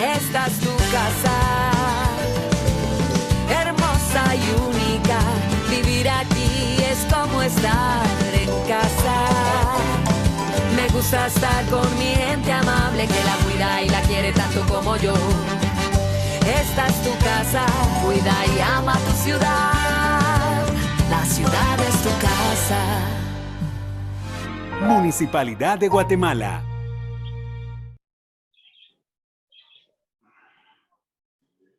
Esta es tu casa, hermosa y única. Vivir aquí es como estar en casa. Me gusta estar con mi gente amable que la cuida y la quiere tanto como yo. Esta es tu casa, cuida y ama tu ciudad. La ciudad es tu casa. Municipalidad de Guatemala.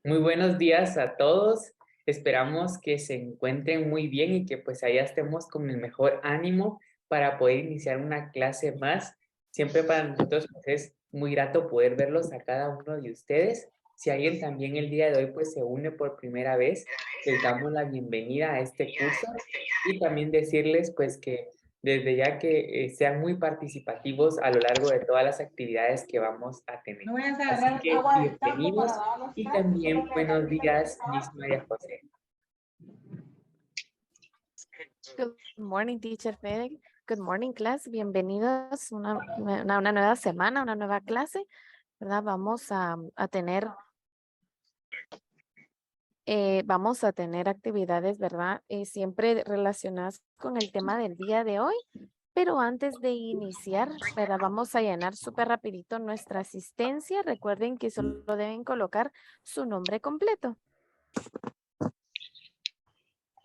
Muy buenos días a todos. Esperamos que se encuentren muy bien y que pues allá estemos con el mejor ánimo para poder iniciar una clase más. Siempre para nosotros pues, es muy grato poder verlos a cada uno de ustedes. Si alguien también el día de hoy pues se une por primera vez, les damos la bienvenida a este curso y también decirles pues que desde ya que sean muy participativos a lo largo de todas las actividades que vamos a tener. Así que bienvenidos y también buenos días, Miss María José. Good morning, teacher Fede. Good morning, class. Bienvenidos a una nueva semana, una nueva clase, ¿verdad? Vamos a tener actividades, ¿verdad? Siempre relacionadas con el tema del día de hoy. Pero antes de iniciar, ¿verdad? Vamos a llenar súper rapidito nuestra asistencia. Recuerden que solo deben colocar su nombre completo.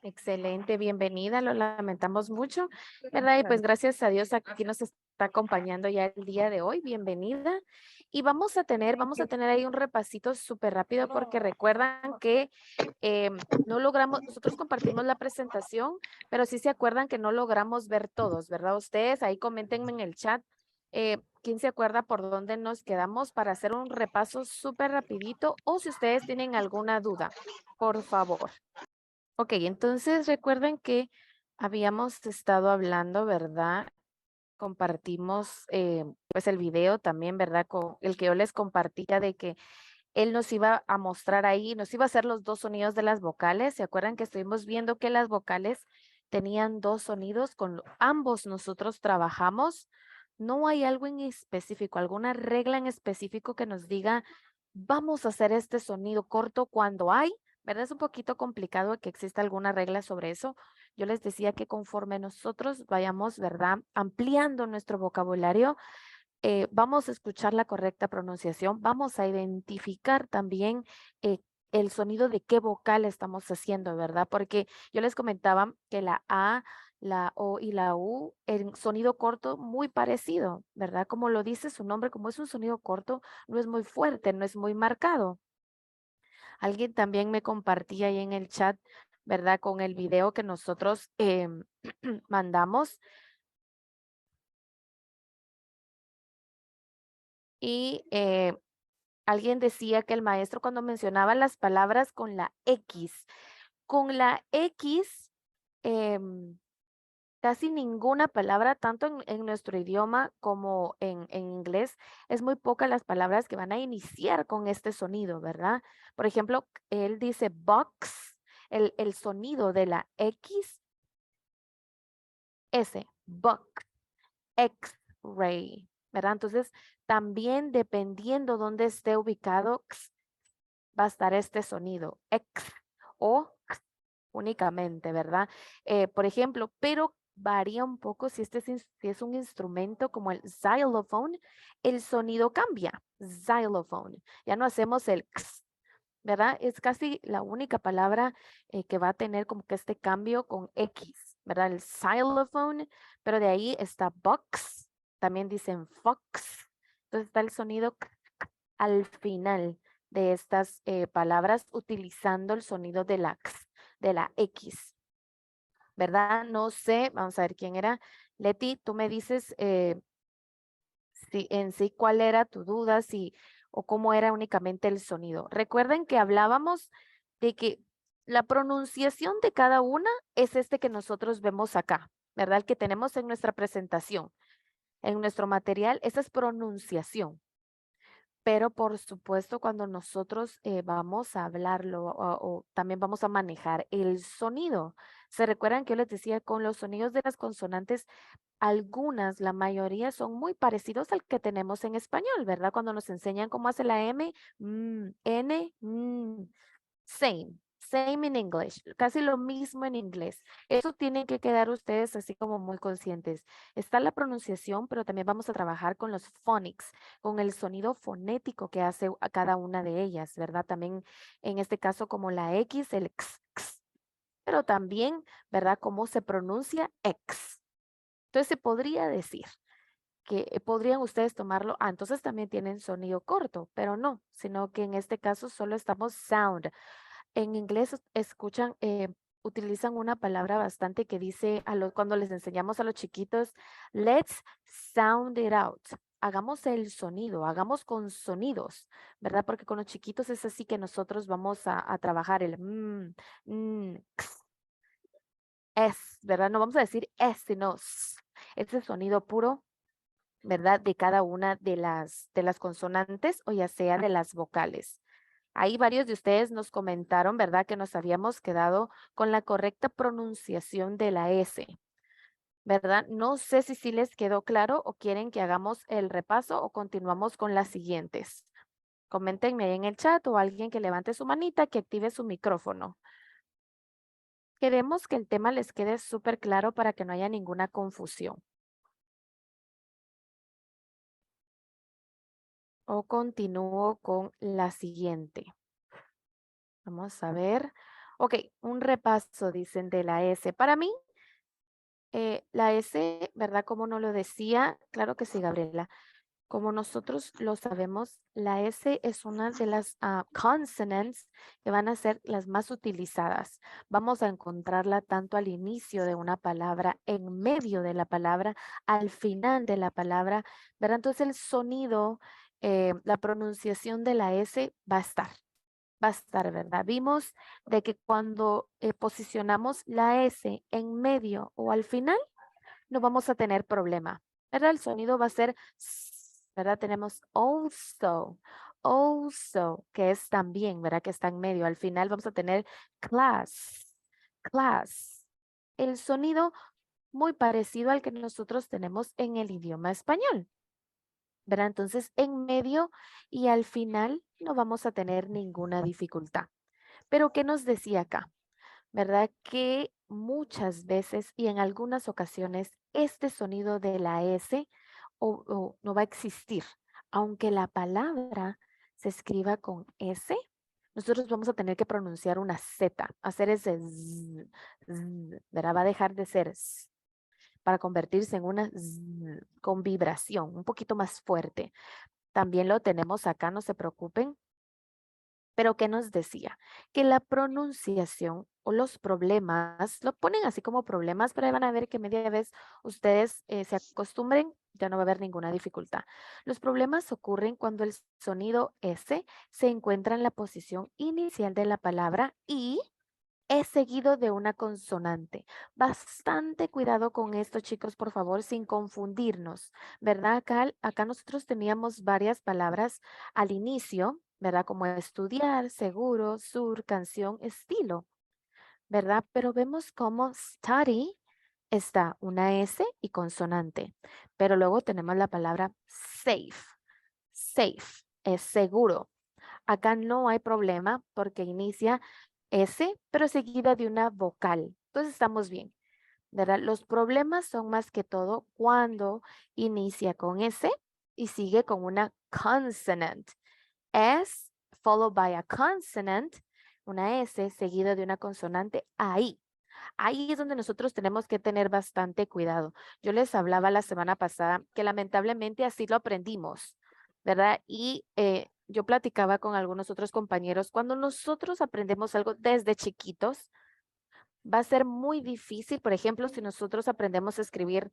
Excelente, bienvenida, lo lamentamos mucho, ¿verdad? Y pues gracias a Dios aquí nos está acompañando ya el día de hoy, bienvenida. Y vamos a tener ahí un repasito súper rápido porque recuerdan que no logramos, nosotros compartimos la presentación, pero sí se acuerdan que no logramos ver todos, ¿verdad? Ustedes ahí coméntenme en el chat. ¿Quién se acuerda por dónde nos quedamos para hacer un repaso súper rapidito? O si ustedes tienen alguna duda, por favor. Ok, entonces recuerden que habíamos estado hablando, ¿verdad? Compartimos pues el video también, ¿verdad? Con el que yo les compartía de que él nos iba a mostrar ahí, nos iba a hacer los dos sonidos de las vocales. ¿Se acuerdan que estuvimos viendo que las vocales tenían dos sonidos? Con ambos nosotros trabajamos. No hay algo en específico, alguna regla en específico que nos diga, vamos a hacer este sonido corto cuando hay, ¿verdad? Es un poquito complicado que exista alguna regla sobre eso. Yo les decía que conforme nosotros vayamos, ¿verdad? Ampliando nuestro vocabulario, vamos a escuchar la correcta pronunciación, vamos a identificar también el sonido de qué vocal estamos haciendo, ¿verdad? Porque yo les comentaba que la A, la O y la U, el sonido corto muy parecido, ¿verdad? Como lo dice su nombre, como es un sonido corto, no es muy fuerte, no es muy marcado. Alguien también me compartía ahí en el chat, ¿verdad? Con el video que nosotros mandamos. Y alguien decía que el maestro cuando mencionaba las palabras con la X, casi ninguna palabra, tanto en nuestro idioma como en inglés, es muy pocas las palabras que van a iniciar con este sonido, ¿verdad? Por ejemplo, él dice box, el sonido de la X, S, box, X-ray, ¿verdad? Entonces, también dependiendo dónde esté ubicado, va a estar este sonido, X o X únicamente, ¿verdad? Por ejemplo, pero varía un poco si si es un instrumento como el xylophone, el sonido cambia, xylophone. Ya no hacemos el X, ¿verdad? Es casi la única palabra que va a tener como que este cambio con X, ¿verdad? El xylophone, pero de ahí está box, también dicen fox, entonces está el sonido al final de estas palabras utilizando el sonido de de la X, ¿verdad? No sé, vamos a ver quién era. Leti, tú me dices si en sí cuál era tu duda, si o cómo era únicamente el sonido. Recuerden que hablábamos de que la pronunciación de cada una es este que nosotros vemos acá, ¿verdad? El que tenemos en nuestra presentación, en nuestro material, esa es pronunciación. Pero por supuesto, cuando nosotros vamos a hablarlo o también vamos a manejar el sonido. ¿Se recuerdan que yo les decía con los sonidos de las consonantes algunas, la mayoría son muy parecidos al que tenemos en español, ¿verdad? Cuando nos enseñan cómo hace la M, N, same. Same in English, casi lo mismo en inglés. Eso tienen que quedar ustedes así como muy conscientes. Está la pronunciación, pero también vamos a trabajar con los phonics, con el sonido fonético que hace a cada una de ellas, ¿verdad? También en este caso como la X, el x, pero también, ¿verdad? Cómo se pronuncia X. Entonces se podría decir que podrían ustedes tomarlo, entonces también tienen sonido corto, pero no, sino que en este caso solo estamos sound. En inglés escuchan, utilizan una palabra bastante que dice cuando les enseñamos a los chiquitos, let's sound it out. Hagamos el sonido, hagamos con sonidos, ¿verdad? Porque con los chiquitos es así que nosotros vamos a trabajar el x, es, ¿verdad? No vamos a decir es, sino s. Ese sonido puro, ¿verdad? De cada una de las consonantes o ya sea de las vocales. Ahí varios de ustedes nos comentaron, ¿verdad? Que nos habíamos quedado con la correcta pronunciación de la S, ¿verdad? No sé si sí les quedó claro o quieren que hagamos el repaso o continuamos con las siguientes. Coméntenme ahí en el chat o alguien que levante su manita, que active su micrófono. Queremos que el tema les quede súper claro para que no haya ninguna confusión. O continúo con la siguiente. Vamos a ver. Ok, un repaso, dicen, de la S. Para mí, la S, ¿verdad? Como no lo decía, claro que sí, Gabriela. Como nosotros lo sabemos, la S es una de las consonants que van a ser las más utilizadas. Vamos a encontrarla tanto al inicio de una palabra, en medio de la palabra, al final de la palabra, ¿verdad? Entonces el sonido, la pronunciación de la S va a estar, ¿verdad? Vimos de que cuando posicionamos la S en medio o al final, no vamos a tener problema, ¿verdad? El sonido va a ser, ¿verdad? Tenemos also, que es también, ¿verdad? Que está en medio. Al final vamos a tener class. El sonido muy parecido al que nosotros tenemos en el idioma español, ¿verdad? Entonces, en medio y al final no vamos a tener ninguna dificultad. Pero, ¿qué nos decía acá? ¿Verdad? Que muchas veces y en algunas ocasiones este sonido de la S no va a existir. Aunque la palabra se escriba con S, nosotros vamos a tener que pronunciar una Z, hacer ese ¿verdad? Va a dejar de ser S para convertirse en una Z con vibración, un poquito más fuerte. También lo tenemos acá, no se preocupen. Pero ¿qué nos decía? Que la pronunciación o los problemas, lo ponen así como problemas, pero ahí van a ver que media vez ustedes se acostumbren, ya no va a haber ninguna dificultad. Los problemas ocurren cuando el sonido S se encuentra en la posición inicial de la palabra y es seguido de una consonante. Bastante cuidado con esto, chicos, por favor, sin confundirnos, ¿verdad? Acá nosotros teníamos varias palabras al inicio, ¿verdad? Como estudiar, seguro, sur, canción, estilo, ¿verdad? Pero vemos como study está una S y consonante, pero luego tenemos la palabra safe. Safe es seguro. Acá no hay problema porque inicia S, pero seguida de una vocal. Entonces estamos bien, ¿verdad? Los problemas son más que todo cuando inicia con S y sigue con una consonant. S followed by a consonant, una S seguida de una consonante ahí. Ahí es donde nosotros tenemos que tener bastante cuidado. Yo les hablaba la semana pasada que lamentablemente así lo aprendimos, ¿verdad? Y yo platicaba con algunos otros compañeros, cuando nosotros aprendemos algo desde chiquitos, va a ser muy difícil, por ejemplo, si nosotros aprendemos a escribir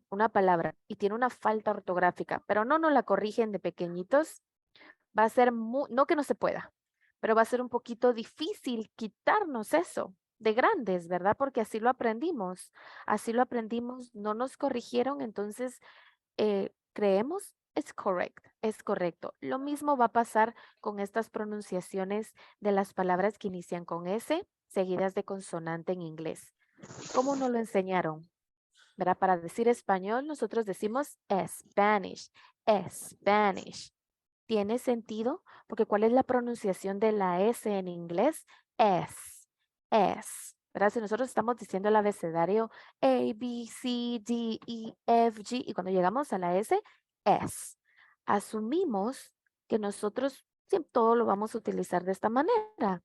una palabra y tiene una falta ortográfica, pero no nos la corrigen de pequeñitos, va a ser no que no se pueda, pero va a ser un poquito difícil quitarnos eso de grandes, ¿verdad? Porque así lo aprendimos, no nos corrigieron, entonces creemos es correcto. Lo mismo va a pasar con estas pronunciaciones de las palabras que inician con S, seguidas de consonante en inglés. ¿Cómo nos lo enseñaron? ¿verdad? Para decir español, nosotros decimos Spanish, Spanish. ¿Tiene sentido? Porque ¿cuál es la pronunciación de la S en inglés? S, ¿verdad? Si nosotros estamos diciendo el abecedario A, B, C, D, E, F, G, y cuando llegamos a la S, asumimos que nosotros todo lo vamos a utilizar de esta manera.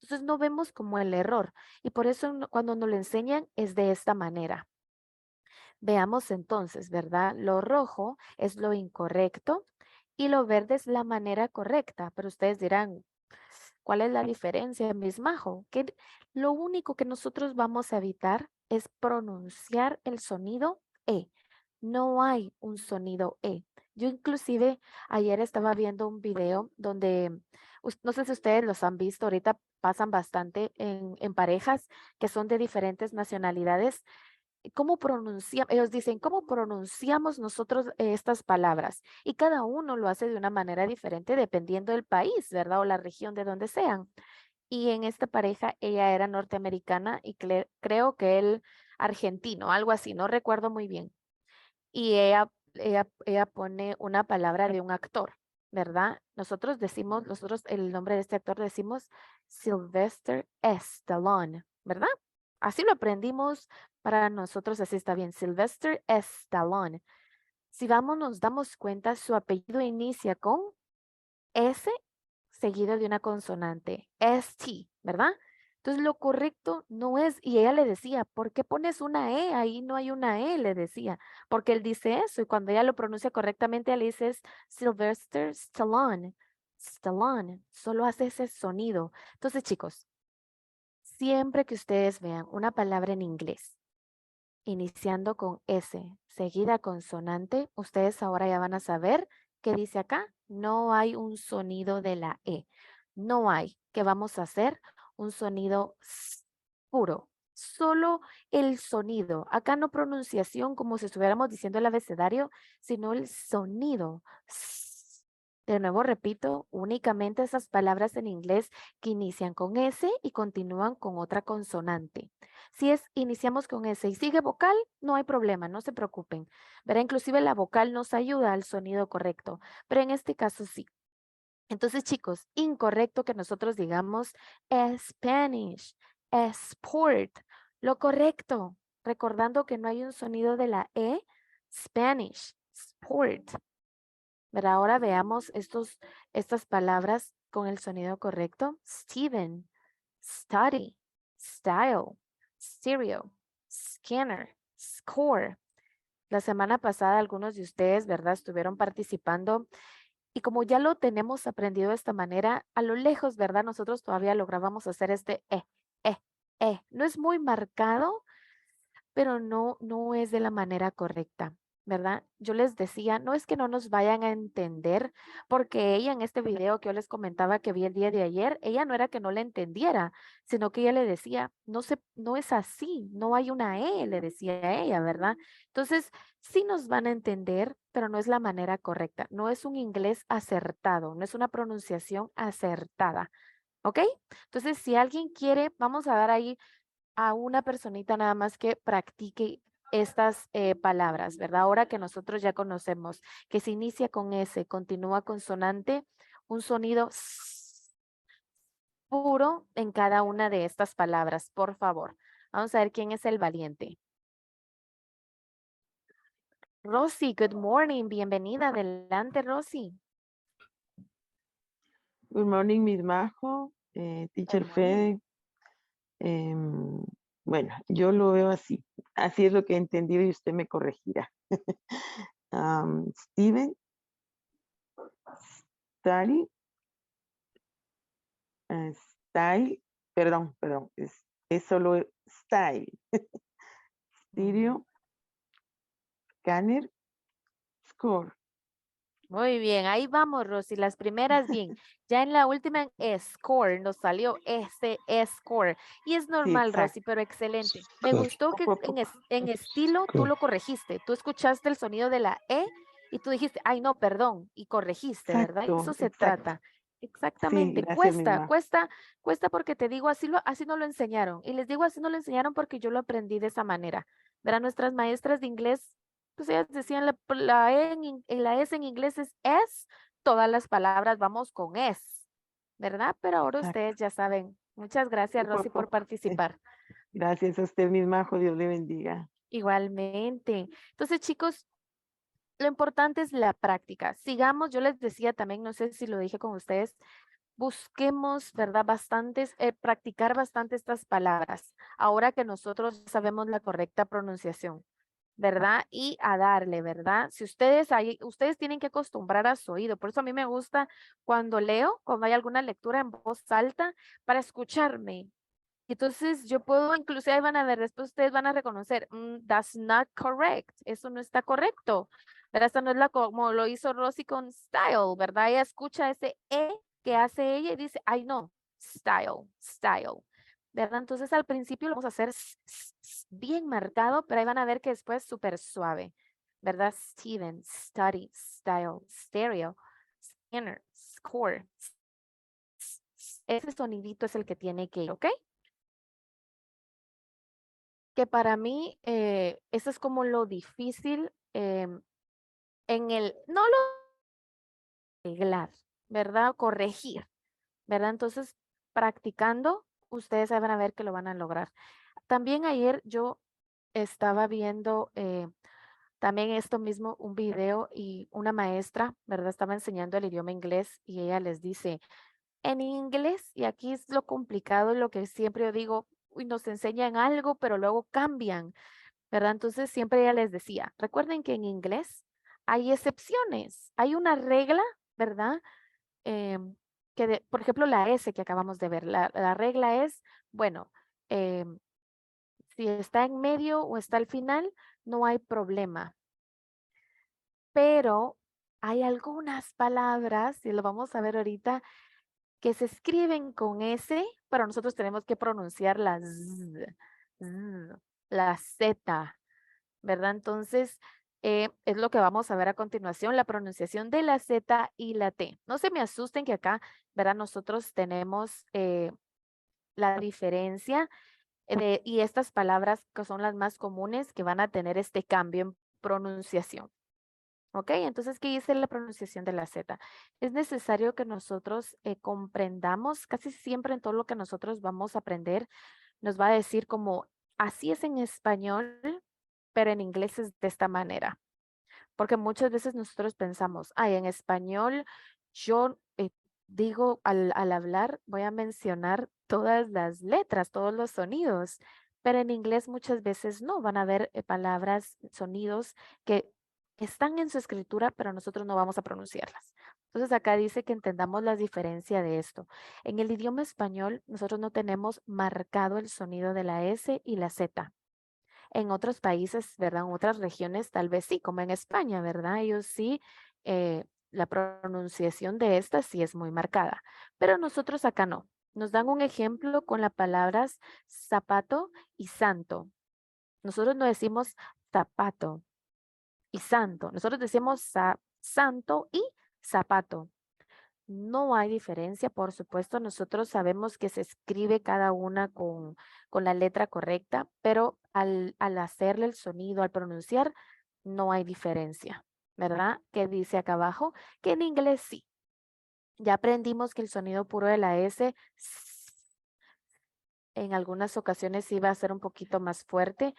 Entonces no vemos como el error. Y por eso cuando nos lo enseñan es de esta manera. Veamos entonces, ¿verdad? Lo rojo es lo incorrecto y lo verde es la manera correcta. Pero ustedes dirán, ¿cuál es la diferencia, Miss Majo? Que lo único que nosotros vamos a evitar es pronunciar el sonido E. No hay un sonido E. Yo inclusive ayer estaba viendo un video donde, no sé si ustedes los han visto, ahorita pasan bastante en parejas que son de diferentes nacionalidades. ¿Cómo pronunciamos? Ellos dicen, ¿cómo pronunciamos nosotros estas palabras? Y cada uno lo hace de una manera diferente dependiendo del país, ¿verdad? O la región de donde sean. Y en esta pareja, ella era norteamericana y creo que él argentino, algo así, no recuerdo muy bien. Y ella pone una palabra de un actor, ¿verdad? Nosotros el nombre de este actor decimos Sylvester Stallone, ¿verdad? Así lo aprendimos para nosotros, así está bien, Sylvester Stallone. Si vamos, nos damos cuenta, su apellido inicia con S seguido de una consonante, ST, ¿verdad? Entonces lo correcto no es, y ella le decía, ¿por qué pones una E? Ahí no hay una E, le decía, porque él dice eso, y cuando ella lo pronuncia correctamente, ella le dice es Sylvester Stallone, Stallone, solo hace ese sonido. Entonces, chicos, siempre que ustedes vean una palabra en inglés, iniciando con S, seguida consonante, ustedes ahora ya van a saber qué dice acá. No hay un sonido de la E. No hay. ¿Qué vamos a hacer? Un sonido puro. Solo el sonido. Acá no pronunciación como si estuviéramos diciendo el abecedario, sino el sonido. De nuevo, repito, únicamente esas palabras en inglés que inician con S y continúan con otra consonante. Si iniciamos con S y sigue vocal, no hay problema, no se preocupen. Verá, inclusive la vocal nos ayuda al sonido correcto, pero en este caso sí. Entonces, chicos, incorrecto que nosotros digamos Spanish, sport. Lo correcto, recordando que no hay un sonido de la E, Spanish, sport. Pero ahora veamos estas palabras con el sonido correcto. Steven, study, style, stereo, scanner, score. La semana pasada algunos de ustedes, ¿verdad? Estuvieron participando y como ya lo tenemos aprendido de esta manera, a lo lejos, ¿verdad? Nosotros todavía lográbamos hacer este eh. No es muy marcado, pero no es de la manera correcta, ¿verdad? Yo les decía, no es que no nos vayan a entender, porque ella en este video que yo les comentaba que vi el día de ayer, ella no era que no le entendiera, sino que ella le decía, no es así, no hay una E, le decía a ella, ¿verdad? Entonces, sí nos van a entender, pero no es la manera correcta, no es un inglés acertado, no es una pronunciación acertada. ¿Ok? Entonces, si alguien quiere, vamos a dar ahí a una personita nada más que practique estas palabras, ¿verdad? Ahora que nosotros ya conocemos que se inicia con S, continúa consonante, un sonido puro en cada una de estas palabras, por favor. Vamos a ver quién es el valiente. Rosy, good morning, bienvenida. Adelante, Rosy. Good morning, Miss Majo, Teacher Fede. Bueno, yo lo veo así. Así es lo que he entendido y usted me corregirá. Steven, study, style, perdón, es solo style. Stereo, scanner, score. Muy bien, ahí vamos, Rosy. Las primeras bien. Ya en la última en score nos salió ese score. Y es Sí, normal, exacto. Rosy, pero excelente. Me gustó que en estilo tú lo corregiste. Tú escuchaste el sonido de la E y tú dijiste, ay, no, perdón, y corregiste, ¿verdad? Exacto, Eso se exacto. trata. Sí, Exactamente. gracias, Miss Majo. Cuesta porque te digo, así no lo enseñaron. Y les digo, así no lo enseñaron porque yo lo aprendí de esa manera. ¿verdad? Nuestras maestras de inglés, pues ellas decían la E la S en inglés es S, todas las palabras vamos con S, ¿verdad? Pero ahora Exacto. ustedes ya saben. Muchas gracias, Y Rosy, por participar. gracias a usted misma, Dios le bendiga. Igualmente. Entonces, chicos, lo importante es la práctica. Sigamos, yo les decía también, no sé si lo dije con ustedes, busquemos, ¿verdad? Practicar bastante estas palabras. Ahora que nosotros sabemos la correcta pronunciación, ¿verdad? Y a darle, ¿verdad? Si ustedes tienen que acostumbrar a su oído. Por eso a mí me gusta cuando leo, cuando hay alguna lectura en voz alta, para escucharme. Entonces yo puedo, inclusive ahí van a ver, después ustedes van a reconocer, that's not correct, eso no está correcto, ¿verdad? Esta no es como lo hizo Rosy con style, ¿verdad? Ella escucha ese E que hace ella y dice, ay no, style, style, ¿verdad? Entonces al principio lo vamos a hacer bien marcado, pero ahí van a ver que después es súper suave, ¿verdad? Steven, study, style, stereo, inner, score. Ese sonidito es el que tiene que ir, ¿ok? Que para mí eso es como lo difícil no lo arreglar, ¿verdad? Corregir, ¿verdad? Entonces, practicando, ustedes van a ver que lo van a lograr. También ayer yo estaba viendo también esto mismo, un video y una maestra, ¿verdad? Estaba enseñando el idioma inglés y ella les dice, en inglés, y aquí es lo complicado, lo que siempre yo digo, uy, nos enseñan algo, pero luego cambian. ¿Verdad? Entonces siempre ella les decía, recuerden que en inglés hay excepciones, hay una regla, ¿verdad? Por ejemplo, la S que acabamos de ver, la regla es, bueno, em, si está en medio o está al final, no hay problema, pero hay algunas palabras, y lo vamos a ver ahorita, que se escriben con S, pero nosotros tenemos que pronunciar la Z, la Z. ¿Verdad? Entonces, es lo que vamos a ver a continuación, la pronunciación de la Z y la T. No se me asusten que acá, ¿verdad? Nosotros tenemos la diferencia y estas palabras que son las más comunes que van a tener este cambio en pronunciación. ¿Ok? Entonces, ¿qué dice la pronunciación de la Z? Es necesario que nosotros comprendamos, casi siempre en todo lo que nosotros vamos a aprender, nos va a decir como, así es en español, pero en inglés es de esta manera. Porque muchas veces nosotros pensamos, ay, en español yo digo al hablar, voy a mencionar todas las letras, todos los sonidos, pero en inglés muchas veces no, van a haber palabras, sonidos que están en su escritura, pero nosotros no vamos a pronunciarlas. Entonces acá dice que entendamos la diferencia de esto. En el idioma español, nosotros no tenemos marcado el sonido de la S y la Z. En otros países, ¿verdad? En otras regiones, tal vez sí, como en España, ¿verdad? Ellos sí, la pronunciación de esta sí es muy marcada, pero nosotros acá no. Nos dan un ejemplo con las palabras zapato y santo. Nosotros no decimos zapato y santo. Nosotros decimos santo y zapato. No hay diferencia, por supuesto. Nosotros sabemos que se escribe cada una con la letra correcta, pero al hacerle el sonido, al pronunciar, no hay diferencia, ¿verdad? ¿Qué dice acá abajo? Que en inglés sí. Ya aprendimos que el sonido puro de la S en algunas ocasiones sí va a ser un poquito más fuerte,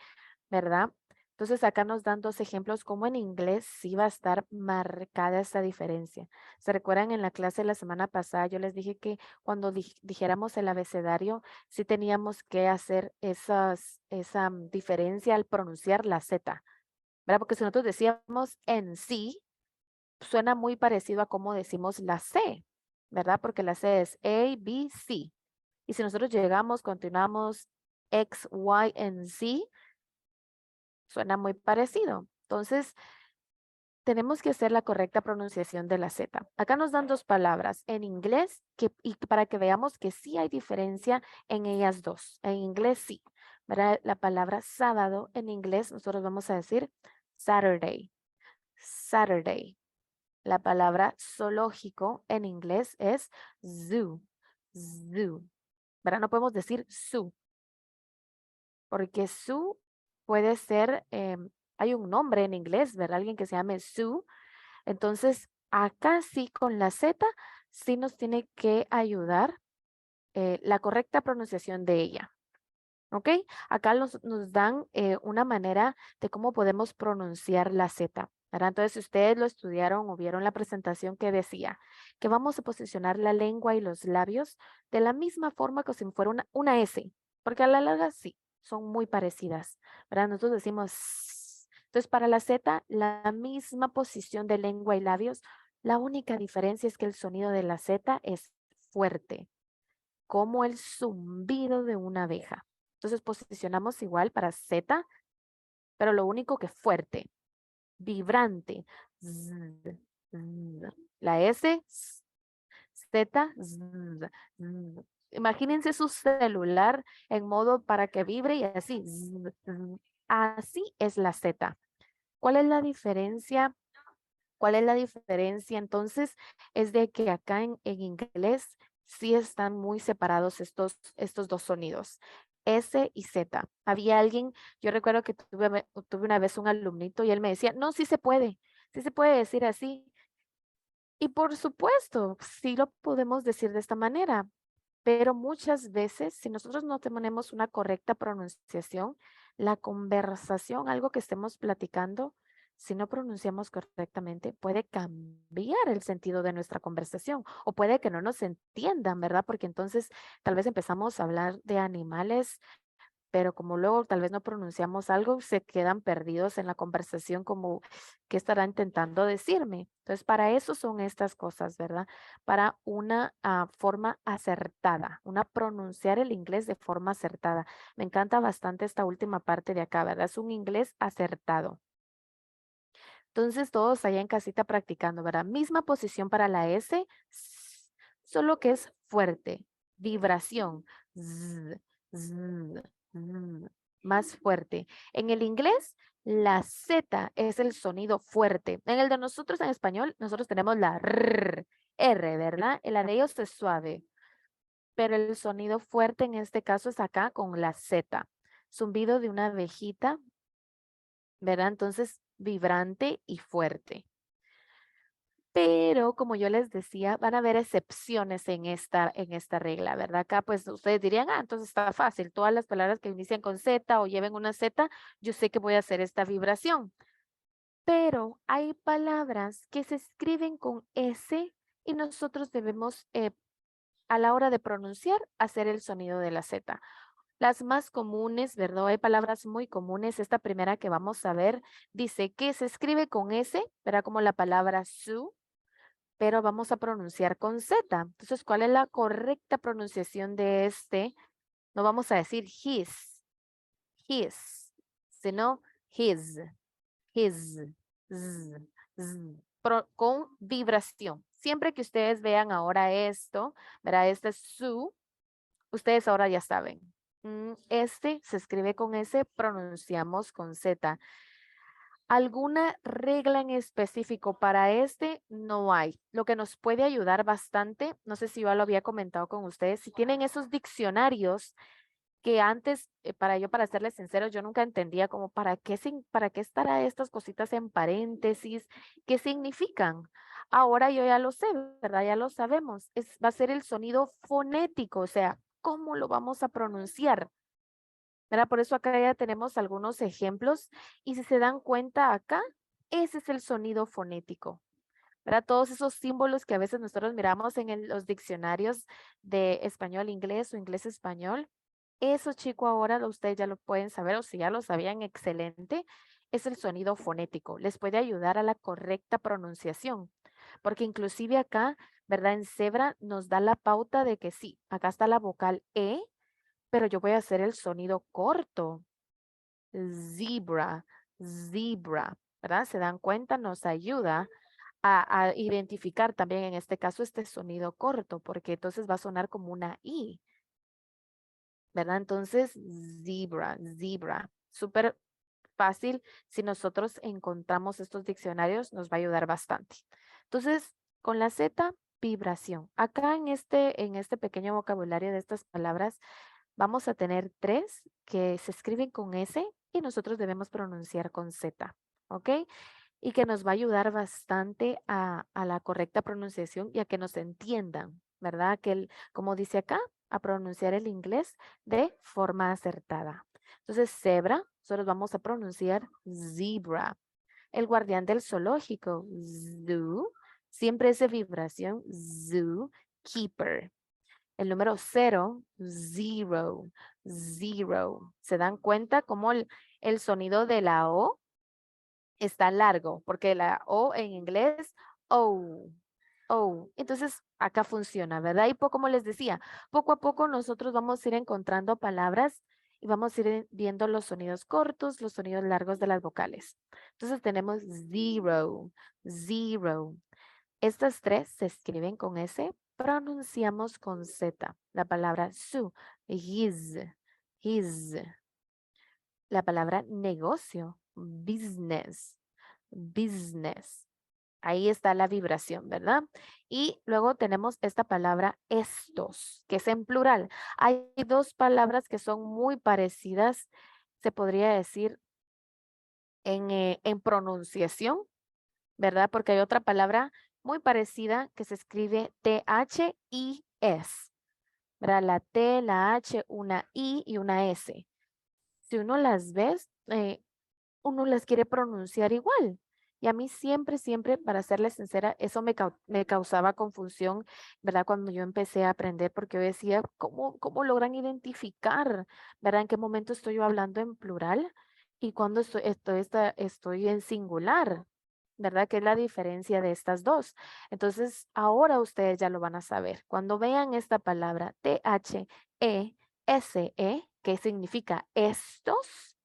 ¿verdad? Entonces acá nos dan dos ejemplos como en inglés sí va a estar marcada esta diferencia. ¿Se recuerdan en la clase de la semana pasada? Yo les dije que cuando dijéramos el abecedario, sí teníamos que hacer esa diferencia al pronunciar la Z, ¿verdad? Porque si nosotros decíamos en sí, suena muy parecido a cómo decimos la C, ¿verdad? Porque la C es A, B, C. Y si nosotros llegamos, continuamos X, Y, and Z, suena muy parecido. Entonces, tenemos que hacer la correcta pronunciación de la Z. Acá nos dan dos palabras en inglés y para que veamos que sí hay diferencia en ellas dos. En inglés sí. ¿Verdad? La palabra sábado en inglés nosotros vamos a decir Saturday. Saturday. La palabra zoológico en inglés es zoo. Zoo. ¿Verdad? No podemos decir zoo. Porque zoo puede ser, hay un nombre en inglés, ¿verdad? Alguien que se llame Sue. Entonces, acá sí con la Z, sí nos tiene que ayudar la correcta pronunciación de ella. ¿Ok? Acá nos dan una manera de cómo podemos pronunciar la Z. ¿Verdad? Entonces, si ustedes lo estudiaron o vieron la presentación que decía que vamos a posicionar la lengua y los labios de la misma forma que si fuera una S, porque a la larga sí, son muy parecidas. ¿Verdad? Nosotros decimos "s". Entonces, para la Z, la misma posición de lengua y labios, la única diferencia es que el sonido de la Z es fuerte como el zumbido de una abeja. Entonces posicionamos igual para Z, pero lo único que fuerte, vibrante. Z, z. La S, Z, z, z. Imagínense su celular en modo para que vibre y así. Así es la Z. ¿Cuál es la diferencia? ¿Cuál es la diferencia? Entonces, es de que acá en inglés sí están muy separados estos dos sonidos, S y Z. Había alguien, yo recuerdo que tuve una vez un alumnito y él me decía, no, sí se puede decir así. Y por supuesto, sí lo podemos decir de esta manera, pero muchas veces, si nosotros no tenemos una correcta pronunciación, la conversación, algo que estemos platicando, si no pronunciamos correctamente, puede cambiar el sentido de nuestra conversación o puede que no nos entiendan, ¿verdad? Porque entonces tal vez empezamos a hablar de animales, pero como luego tal vez no pronunciamos algo, se quedan perdidos en la conversación como, ¿qué estará intentando decirme? Entonces, para eso son estas cosas, ¿verdad? Para una forma acertada, una pronunciar el inglés de forma acertada. Me encanta bastante esta última parte de acá, ¿verdad? Es un inglés acertado. Entonces, todos allá en casita practicando, ¿verdad? Misma posición para la S, solo que es fuerte, vibración, z, z, z, más fuerte. En el inglés, la Z es el sonido fuerte. En el de nosotros en español, nosotros tenemos la R, ¿verdad? El de ellos es suave, pero el sonido fuerte en este caso es acá con la Z. Zumbido de una abejita, ¿verdad? Entonces, vibrante y fuerte. Pero como yo les decía, van a haber excepciones en esta regla, ¿verdad? Acá pues ustedes dirían, entonces está fácil, todas las palabras que inician con Z o lleven una Z, yo sé que voy a hacer esta vibración. Pero hay palabras que se escriben con S y nosotros debemos, a la hora de pronunciar, hacer el sonido de la Z. Las más comunes, ¿verdad? Hay palabras muy comunes. Esta primera que vamos a ver dice que se escribe con S, ¿verdad? Como la palabra su, pero vamos a pronunciar con Z. Entonces, ¿cuál es la correcta pronunciación de este? No vamos a decir his, sino his, z, z, con vibración. Siempre que ustedes vean ahora esto, ¿verdad? Este es su, ustedes ahora ya saben. Este se escribe con S, pronunciamos con Z. ¿Alguna regla en específico para este? No hay. Lo que nos puede ayudar bastante, no sé si yo lo había comentado con ustedes, si tienen esos diccionarios que antes, para serles sinceros, yo nunca entendía como para qué estará estas cositas en paréntesis, qué significan. Ahora yo ya lo sé, ¿verdad? Ya lo sabemos. Va a ser el sonido fonético, o sea, ¿cómo lo vamos a pronunciar? ¿Verdad? Por eso acá ya tenemos algunos ejemplos y si se dan cuenta acá, ese es el sonido fonético. ¿Verdad? Todos esos símbolos que a veces nosotros miramos en los diccionarios de español-inglés o inglés-español, eso chico ahora ustedes ya lo pueden saber o si ya lo sabían, excelente, es el sonido fonético. Les puede ayudar a la correcta pronunciación, porque inclusive acá, ¿verdad? En cebra nos da la pauta de que sí, acá está la vocal E, pero yo voy a hacer el sonido corto. Zebra, zebra, ¿verdad? ¿Se dan cuenta? Nos ayuda a identificar también en este caso este sonido corto, porque entonces va a sonar como una I, ¿verdad? Entonces, zebra, zebra, súper fácil. Si nosotros encontramos estos diccionarios, nos va a ayudar bastante. Entonces, con la Z, vibración. Acá en este pequeño vocabulario de estas palabras, vamos a tener tres que se escriben con S y nosotros debemos pronunciar con Z, ¿ok? Y que nos va a ayudar bastante a la correcta pronunciación y a que nos entiendan, ¿verdad? Como dice acá, a pronunciar el inglés de forma acertada. Entonces, cebra, nosotros vamos a pronunciar zebra. El guardián del zoológico, zoo, siempre es de vibración, zoo, keeper. El número 0, zero, zero. ¿Se dan cuenta cómo el sonido de la O está largo? Porque la O en inglés, O, O. Entonces, acá funciona, ¿verdad? Y como les decía, poco a poco nosotros vamos a ir encontrando palabras y vamos a ir viendo los sonidos cortos, los sonidos largos de las vocales. Entonces tenemos zero, zero. Estas tres se escriben con S, pronunciamos con Z. La palabra su, his, his. La palabra negocio, business, business. Ahí está la vibración, ¿verdad? Y luego tenemos esta palabra estos, que es en plural. Hay dos palabras que son muy parecidas, se podría decir, en pronunciación, ¿verdad? Porque hay otra palabra muy parecida que se escribe T-H-I-S, ¿verdad? La T, la H, una I y una S. Si uno las ve, uno las quiere pronunciar igual. Y a mí siempre, siempre, para serles sincera, eso me causaba confusión, ¿verdad? Cuando yo empecé a aprender, porque yo decía, ¿cómo logran identificar, ¿verdad? ¿En qué momento estoy yo hablando en plural? Y cuando estoy en singular, ¿verdad? ¿Qué es la diferencia de estas dos? Entonces, ahora ustedes ya lo van a saber. Cuando vean esta palabra T-H-E-S-E, ¿qué significa estos?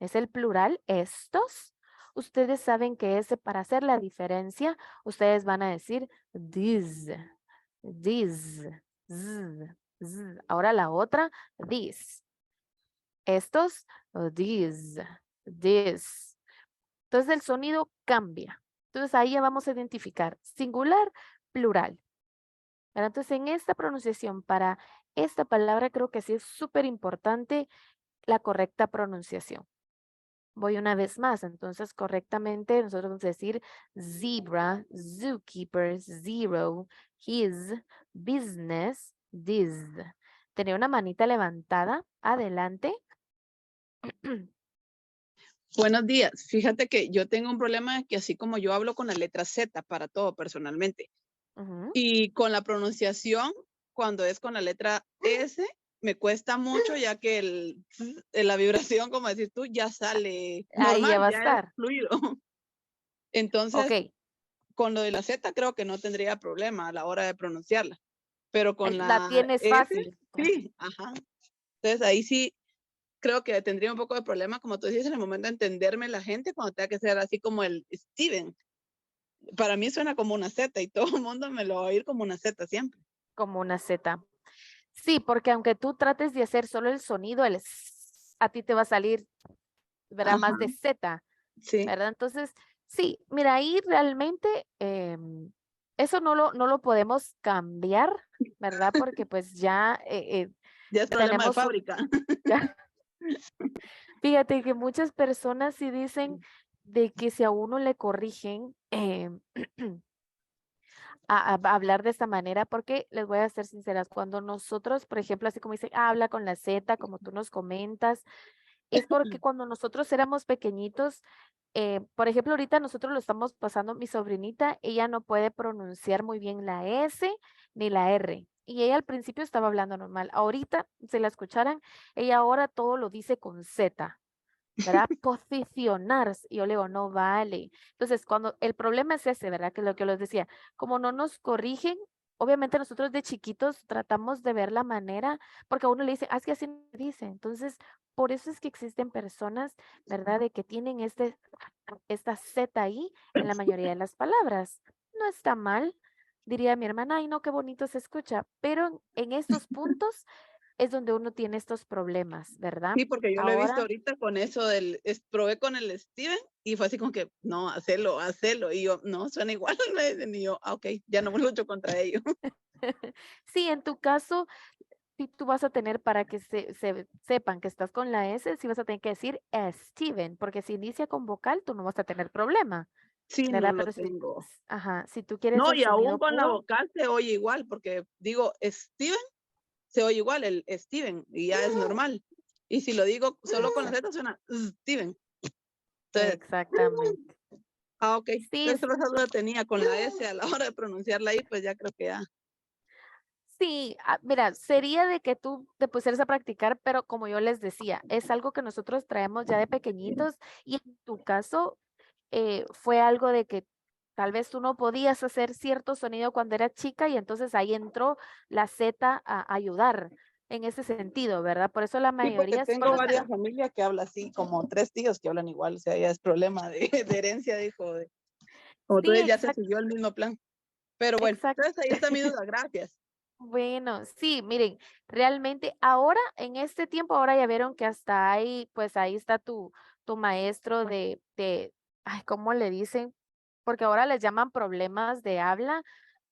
Es el plural, estos. Ustedes saben que ese, para hacer la diferencia, ustedes van a decir these, z. Ahora la otra, this. Estos, these, this. Entonces el sonido cambia. Entonces ahí ya vamos a identificar singular, plural. ¿Verdad? Entonces en esta pronunciación para esta palabra creo que sí es súper importante la correcta pronunciación. Voy una vez más, entonces correctamente nosotros vamos a decir zebra, zookeeper, zero, his, business, this. Tenía una manita levantada, adelante. Buenos días. Fíjate que yo tengo un problema que así como yo hablo con la letra Z para todo personalmente Ujú. y con la pronunciación, cuando es con la letra S, me cuesta mucho ya que la vibración, como decís tú, ya sale Ahí ya normal, va a ya es estar. fluido. Entonces, Ok, con lo de la Z creo que no tendría problema a la hora de pronunciarla, pero con la la tienes S, fácil. sí, ajá. Entonces ahí sí creo que tendría un poco de problema, como tú dices, en el momento de entenderme la gente, cuando tenga que ser así como el Steven. Para mí suena como una Z y todo el mundo me lo va a oír como una Z siempre. Como una Z. Sí, porque aunque tú trates de hacer solo el sonido, a ti te va a salir, ¿verdad? Ajá, Más de Z, sí. ¿verdad? Entonces, sí, mira, ahí realmente eso no lo podemos cambiar, ¿verdad? Porque pues ya Ya es problema de tenemos un... fábrica. ya. Fíjate que muchas personas sí dicen de que si a uno le corrigen a hablar de esta manera, porque les voy a ser sinceras, cuando nosotros, por ejemplo, así como dicen, habla con la Z, como tú nos comentas, es porque cuando nosotros éramos pequeñitos, por ejemplo, ahorita nosotros lo estamos pasando, mi sobrinita, ella no puede pronunciar muy bien la S ni la R. Y ella al principio estaba hablando normal. Ahorita, si la escucharan, ella ahora todo lo dice con Z, ¿verdad? Posicionarse. Y yo le digo, no vale. Entonces, cuando el problema es ese, ¿verdad? Que es lo que les decía, como no nos corrigen, obviamente nosotros de chiquitos tratamos de ver la manera, porque a uno le dice, ah, es que así me dice. Entonces, por eso es que existen personas, ¿verdad? De que tienen esta Z ahí en la mayoría de las palabras. No está mal, diría mi hermana, ay, no, qué bonito se escucha, pero en estos puntos es donde uno tiene estos problemas, ¿verdad? Sí, porque yo lo he visto Ahora, ahorita con eso probé con el Steven y fue así como que, no, hacelo, hacelo. Y yo, no, suena igual. Me dicen, y yo, ok, ya no me lucho contra ello. sí, en tu caso, sí tú vas a tener para que sepan que estás con la S, sí vas a tener que decir Steven, porque si inicia con vocal, tú no vas a tener problema, Sí, no ¿verdad? lo Pero tengo. ajá, si tú quieres No, el y aún sonido con la puro, vocal se oye igual, porque digo Steven, se oye igual el Steven y ya es normal. Y si lo digo solo con la Z suena Steven. Entonces, exactamente. ok. Sí, Entonces, esa duda tenía con la S a la hora de pronunciarla ahí, pues ya creo que ya. sí, mira, sería de que tú te pusieras a practicar, pero como yo les decía, es algo que nosotros traemos ya de pequeñitos y en tu caso fue algo de que tal vez tú no podías hacer cierto sonido cuando eras chica y entonces ahí entró la Z a ayudar en ese sentido, ¿verdad? Por eso la Sí, porque mayoría sí tengo nos... varias familias que hablan así, como 3 tíos que hablan igual, o sea, ya es problema de herencia, dijo. Como tú Sí, dices, ya se exacto, siguió el mismo plan. Pero bueno, exacto. entonces ahí está mi duda, gracias. Bueno, sí, miren, realmente ahora, en este tiempo, ahora ya vieron que hasta ahí, pues ahí está tu maestro ay, ¿cómo le dicen? Porque ahora les llaman problemas de habla,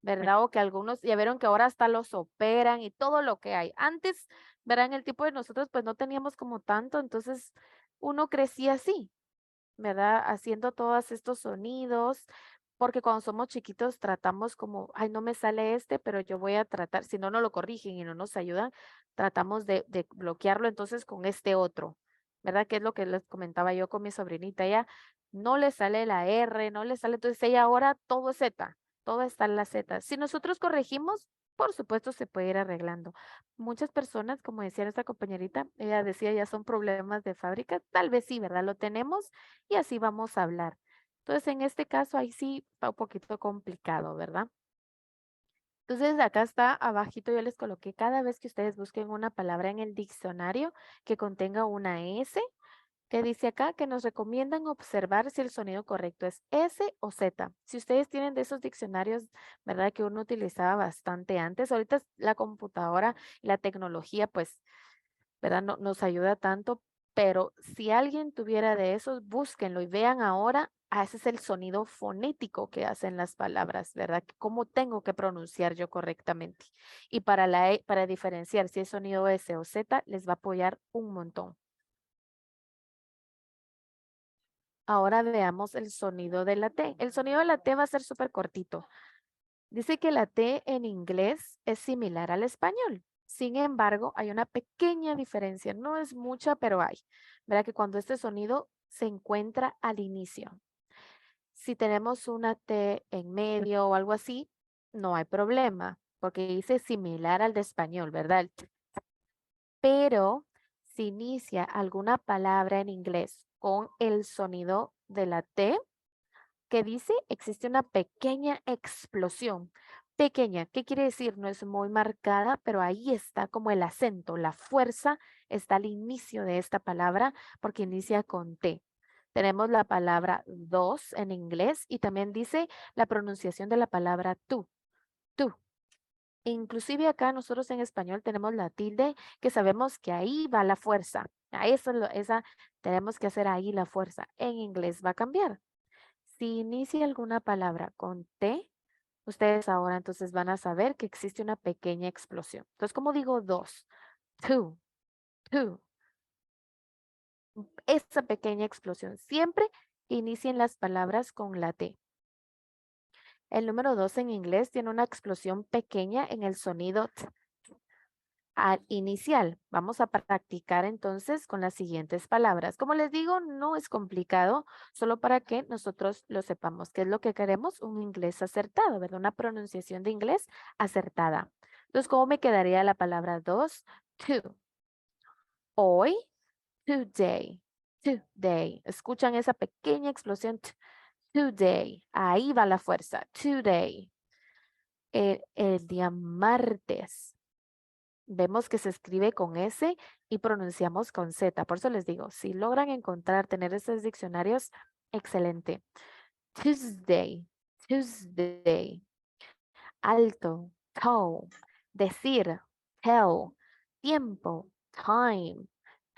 ¿verdad? O que algunos, ya vieron que ahora hasta los operan y todo lo que hay. Antes, ¿verdad? En el tipo de nosotros, pues no teníamos como tanto, entonces uno crecía así, ¿verdad? Haciendo todos estos sonidos, porque cuando somos chiquitos tratamos como, ay, no me sale este, pero yo voy a tratar, si no, no lo corrigen y no nos ayudan, tratamos de bloquearlo entonces con este otro, ¿verdad? Que es lo que les comentaba yo con mi sobrinita, ella no le sale la R, no le sale, entonces ella ahora todo es Z, todo está en la Z. Si nosotros corregimos, por supuesto se puede ir arreglando. Muchas personas, como decía esta compañerita, ella decía ya son problemas de fábrica, tal vez sí, ¿verdad? Lo tenemos y así vamos a hablar. Entonces, en este caso, ahí sí está un poquito complicado, ¿verdad? Entonces, acá está abajito, yo les coloqué cada vez que ustedes busquen una palabra en el diccionario que contenga una S, que dice acá que nos recomiendan observar si el sonido correcto es S o Z. Si ustedes tienen de esos diccionarios, ¿verdad? Que uno utilizaba bastante antes, ahorita la computadora y la tecnología, pues ¿verdad? No nos ayuda tanto, pero si alguien tuviera de esos, búsquenlo y vean ahora, ese es el sonido fonético que hacen las palabras, ¿verdad? ¿Cómo tengo que pronunciar yo correctamente? Y para para diferenciar si es sonido S o Z, les va a apoyar un montón. Ahora veamos el sonido de la T. El sonido de la T va a ser súper cortito. Dice que la T en inglés es similar al español. Sin embargo, hay una pequeña diferencia. No es mucha, pero hay. Verá que cuando este sonido se encuentra al inicio. Si tenemos una T en medio o algo así, no hay problema, porque dice similar al de español, ¿verdad? Pero si inicia alguna palabra en inglés con el sonido de la T, que dice existe una pequeña explosión. Pequeña, ¿qué quiere decir? No es muy marcada, pero ahí está como el acento, la fuerza está al inicio de esta palabra porque inicia con T. Tenemos la palabra dos en inglés y también dice la pronunciación de la palabra tú, tú. Inclusive acá nosotros en español tenemos la tilde que sabemos que ahí va la fuerza. A eso, esa tenemos que hacer ahí la fuerza. En inglés va a cambiar. Si inicia alguna palabra con T, ustedes ahora entonces van a saber que existe una pequeña explosión. Entonces, como digo dos, two, two, esa pequeña explosión, siempre que inicien las palabras con la T. El número dos en inglés tiene una explosión pequeña en el sonido T al inicial. Vamos a practicar entonces con las siguientes palabras. Como les digo, no es complicado, solo para que nosotros lo sepamos. ¿Qué es lo que queremos? Un inglés acertado, ¿verdad? Una pronunciación de inglés acertada. Entonces, ¿cómo me quedaría la palabra dos? To. Hoy, today, today. ¿Escuchan esa pequeña explosión? Today. Ahí va la fuerza. Today. El día martes. Vemos que se escribe con S y pronunciamos con Z. Por eso les digo, si logran encontrar, tener esos diccionarios, excelente. Tuesday, Tuesday. Alto, toe. Decir, tell. Tiempo, time,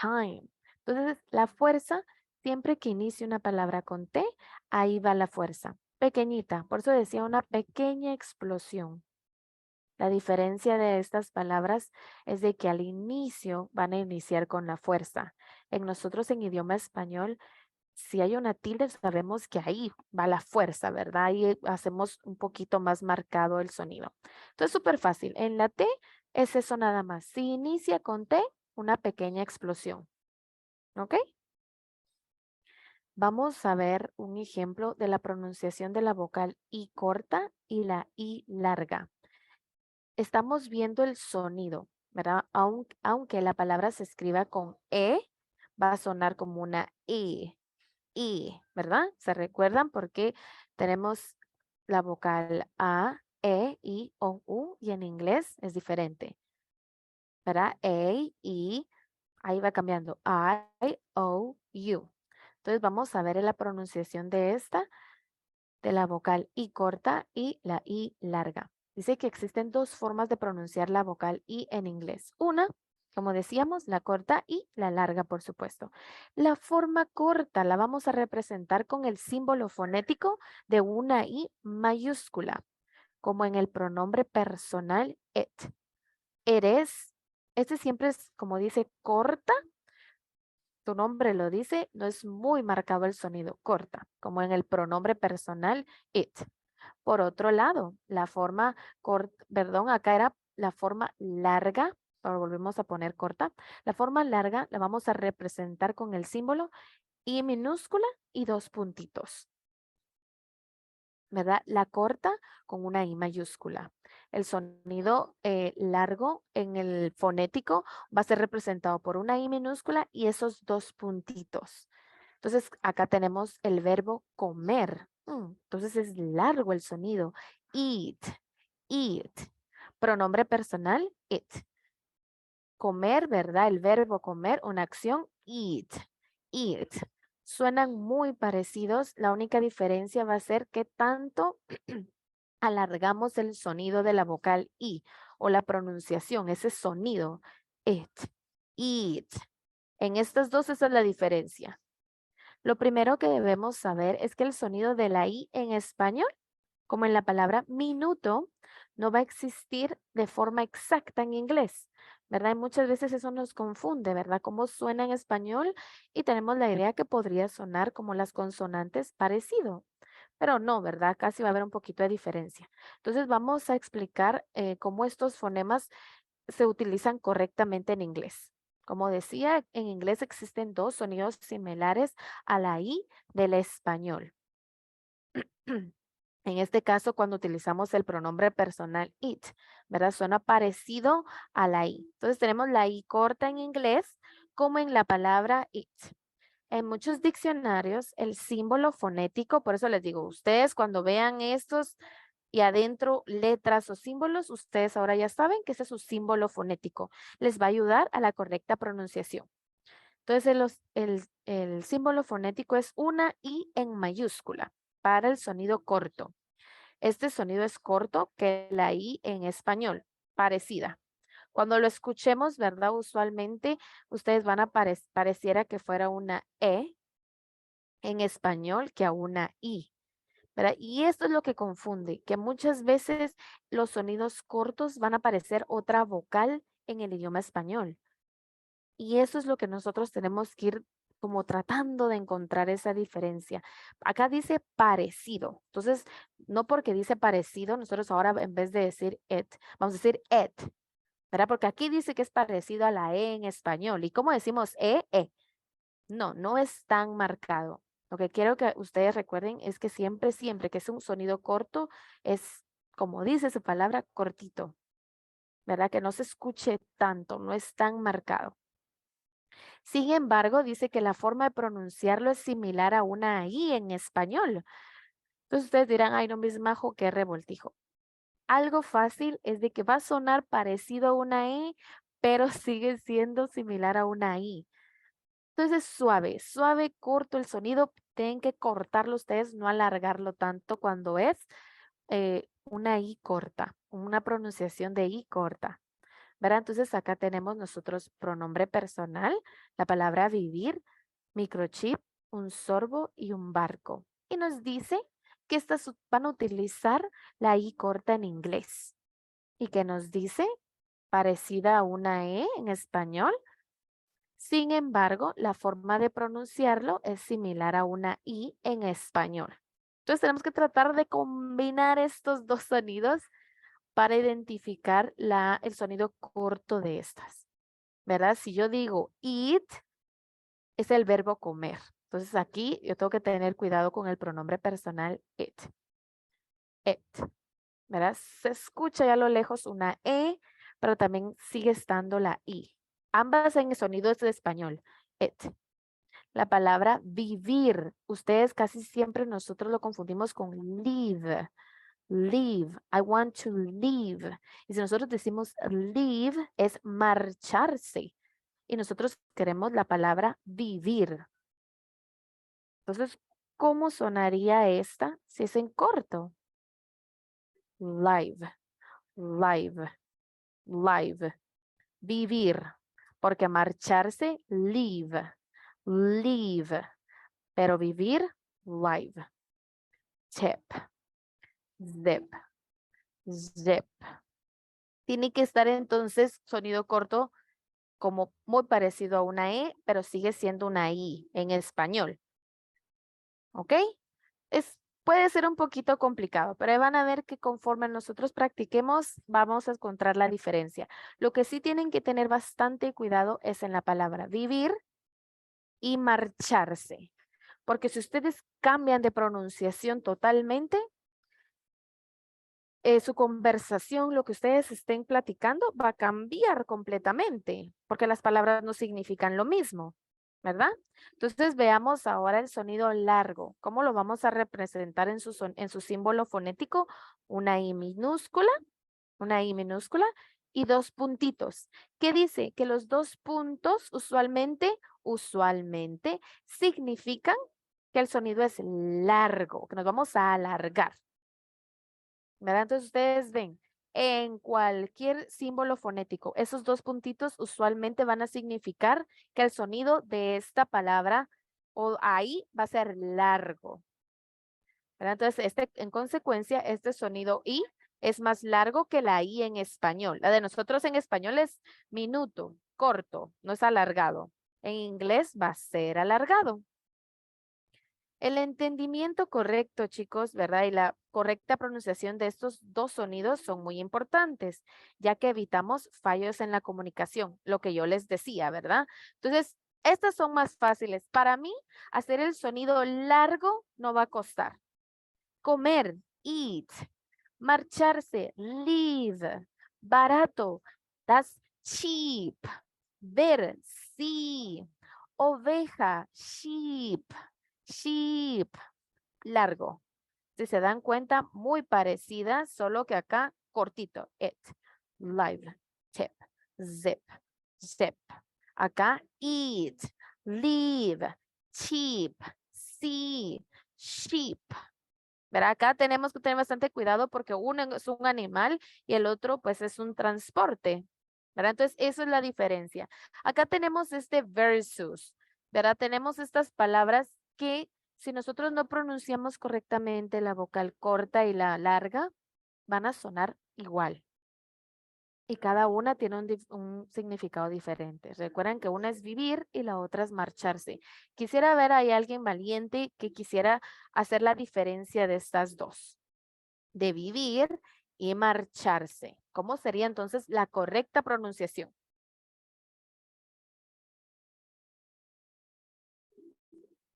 time. Entonces, la fuerza, siempre que inicie una palabra con T, ahí va la fuerza. Pequeñita, por eso decía una pequeña explosión. La diferencia de estas palabras es de que al inicio van a iniciar con la fuerza. En nosotros en idioma español, si hay una tilde, sabemos que ahí va la fuerza, ¿verdad? Ahí hacemos un poquito más marcado el sonido. Entonces, súper fácil. En la T es eso nada más. Si inicia con T, una pequeña explosión. ¿Ok? Vamos a ver un ejemplo de la pronunciación de la vocal I corta y la I larga. Estamos viendo el sonido, ¿verdad? Aunque la palabra se escriba con E, va a sonar como una I, ¿verdad? ¿Se recuerdan? Porque tenemos la vocal A, E, I, O, U y en inglés es diferente, ¿verdad? A, I, ahí va cambiando. I, O, U. Entonces vamos a ver la pronunciación de esta, de la vocal I corta y la I larga. Dice que existen dos formas de pronunciar la vocal I en inglés. Una, como decíamos, la corta y la larga, por supuesto. La forma corta la vamos a representar con el símbolo fonético de una I mayúscula, como en el pronombre personal it. Eres, este siempre es, como dice, corta. Tu nombre lo dice, no es muy marcado el sonido, corta, como en el pronombre personal it. Por otro lado, la forma corta, perdón, acá era la forma larga, ahora volvemos a poner corta. La forma larga la vamos a representar con el símbolo I minúscula y dos puntitos, ¿verdad? La corta con una I mayúscula. El sonido largo en el fonético va a ser representado por una I minúscula y esos dos puntitos. Entonces, acá tenemos el verbo comer. Entonces, es largo el sonido. Eat, eat. Pronombre personal, it. Comer, ¿verdad? El verbo comer, una acción, eat, eat. Suenan muy parecidos. La única diferencia va a ser que tanto alargamos el sonido de la vocal I o la pronunciación, ese sonido, it, eat. En estas dos, esa es la diferencia. Lo primero que debemos saber es que el sonido de la I en español, como en la palabra minuto, no va a existir de forma exacta en inglés, ¿verdad? Y muchas veces eso nos confunde, ¿verdad? Cómo suena en español y tenemos la idea que podría sonar como las consonantes parecido, pero no, ¿verdad? Casi va a haber un poquito de diferencia. Entonces vamos a explicar cómo estos fonemas se utilizan correctamente en inglés. Como decía, en inglés existen dos sonidos similares a la I del español. En este caso, cuando utilizamos el pronombre personal it, ¿verdad? Suena parecido a la I. Entonces tenemos la I corta en inglés como en la palabra it. En muchos diccionarios, el símbolo fonético, por eso les digo, ustedes cuando vean estos y adentro letras o símbolos, ustedes ahora ya saben que ese es su símbolo fonético. Les va a ayudar a la correcta pronunciación. Entonces, el símbolo fonético es una I en mayúscula para el sonido corto. Este sonido es corto que la I en español, parecida. Cuando lo escuchemos, ¿verdad? Usualmente ustedes van a pareciera que fuera una E en español que a una I, ¿verdad? Y esto es lo que confunde, que muchas veces los sonidos cortos van a parecer otra vocal en el idioma español. Y eso es lo que nosotros tenemos que ir como tratando de encontrar esa diferencia. Acá dice parecido. Entonces, no porque dice parecido, nosotros ahora en vez de decir it, vamos a decir et, ¿verdad? Porque aquí dice que es parecido a la E en español. ¿Y cómo decimos E? E. No, no es tan marcado. Lo que quiero que ustedes recuerden es que siempre, siempre que es un sonido corto, es como dice su palabra, cortito, ¿verdad? Que no se escuche tanto, no es tan marcado. Sin embargo, dice que la forma de pronunciarlo es similar a una I en español. Entonces ustedes dirán, ay, no, Miss Majo, qué revoltijo. Algo fácil es de que va a sonar parecido a una I, pero sigue siendo similar a una I. Entonces suave, suave, corto el sonido. Tienen que cortarlo ustedes, no alargarlo tanto cuando es una I corta, una pronunciación de I corta. ¿Verdad? Entonces acá tenemos nosotros pronombre personal, la palabra vivir, microchip, un sorbo y un barco. Y nos dice que estas van a utilizar la I corta en inglés. y que nos dice parecida a una E en español. Sin embargo, la forma de pronunciarlo es similar a una I en español. Entonces tenemos que tratar de combinar estos dos sonidos para identificar el sonido corto de estas, ¿verdad? Si yo digo eat, es el verbo comer. Entonces aquí yo tengo que tener cuidado con el pronombre personal it. It, ¿verdad? Se escucha ya a lo lejos una E, pero también sigue estando la I. Ambas en sonidos de español. It. La palabra vivir, ustedes casi siempre nosotros lo confundimos con live. Leave, I want to leave. Y si nosotros decimos leave, es marcharse. Y nosotros queremos la palabra vivir. Entonces, ¿cómo sonaría esta si es en corto? Live, live, live. Vivir. Porque marcharse, leave, leave. Pero vivir, live. Tip, zip, zip. Tiene que estar entonces sonido corto como muy parecido a una E, pero sigue siendo una I en español. ¿Ok? Puede ser un poquito complicado, pero ahí van a ver que conforme nosotros practiquemos, vamos a encontrar la diferencia. Lo que sí tienen que tener bastante cuidado es en la palabra vivir y marcharse. Porque si ustedes cambian de pronunciación totalmente, su conversación, lo que ustedes estén platicando, va a cambiar completamente, porque las palabras no significan lo mismo, ¿verdad? Entonces veamos ahora el sonido largo. ¿Cómo lo vamos a representar en su símbolo fonético? Una I minúscula y dos puntitos. ¿Qué dice? Que los dos puntos usualmente significan que el sonido es largo, que nos vamos a alargar. ¿Verdad? Entonces ustedes ven, en cualquier símbolo fonético, esos dos puntitos usualmente van a significar que el sonido de esta palabra o ahí va a ser largo. ¿Verdad? Entonces, en consecuencia, este sonido I es más largo que la I en español. La de nosotros en español es minuto, corto, no es alargado. En inglés va a ser alargado. El entendimiento correcto, chicos, ¿verdad? Y la correcta pronunciación de estos dos sonidos son muy importantes, ya que evitamos fallos en la comunicación, lo que yo les decía, ¿verdad? Entonces, estas son más fáciles. Para mí, hacer el sonido largo no va a costar. Comer, eat. Marcharse, leave. Barato, that's cheap. Ver, see. Oveja, sheep. Sheep, largo. Si se dan cuenta, muy parecida, solo que acá cortito. It, live, tip, zip, zip. Acá, eat, leave, cheap, see, sheep. ¿Verdad? Acá tenemos que tener bastante cuidado porque uno es un animal y el otro pues es un transporte. ¿Verdad? Entonces, eso es la diferencia. Acá tenemos este versus, ¿verdad? Tenemos estas palabras que si nosotros no pronunciamos correctamente la vocal corta y la larga, van a sonar igual. Y cada una tiene un significado diferente. Recuerden que una es vivir y la otra es marcharse. Quisiera ver ahí a alguien valiente que quisiera hacer la diferencia de estas dos, de vivir y marcharse. ¿Cómo sería entonces la correcta pronunciación?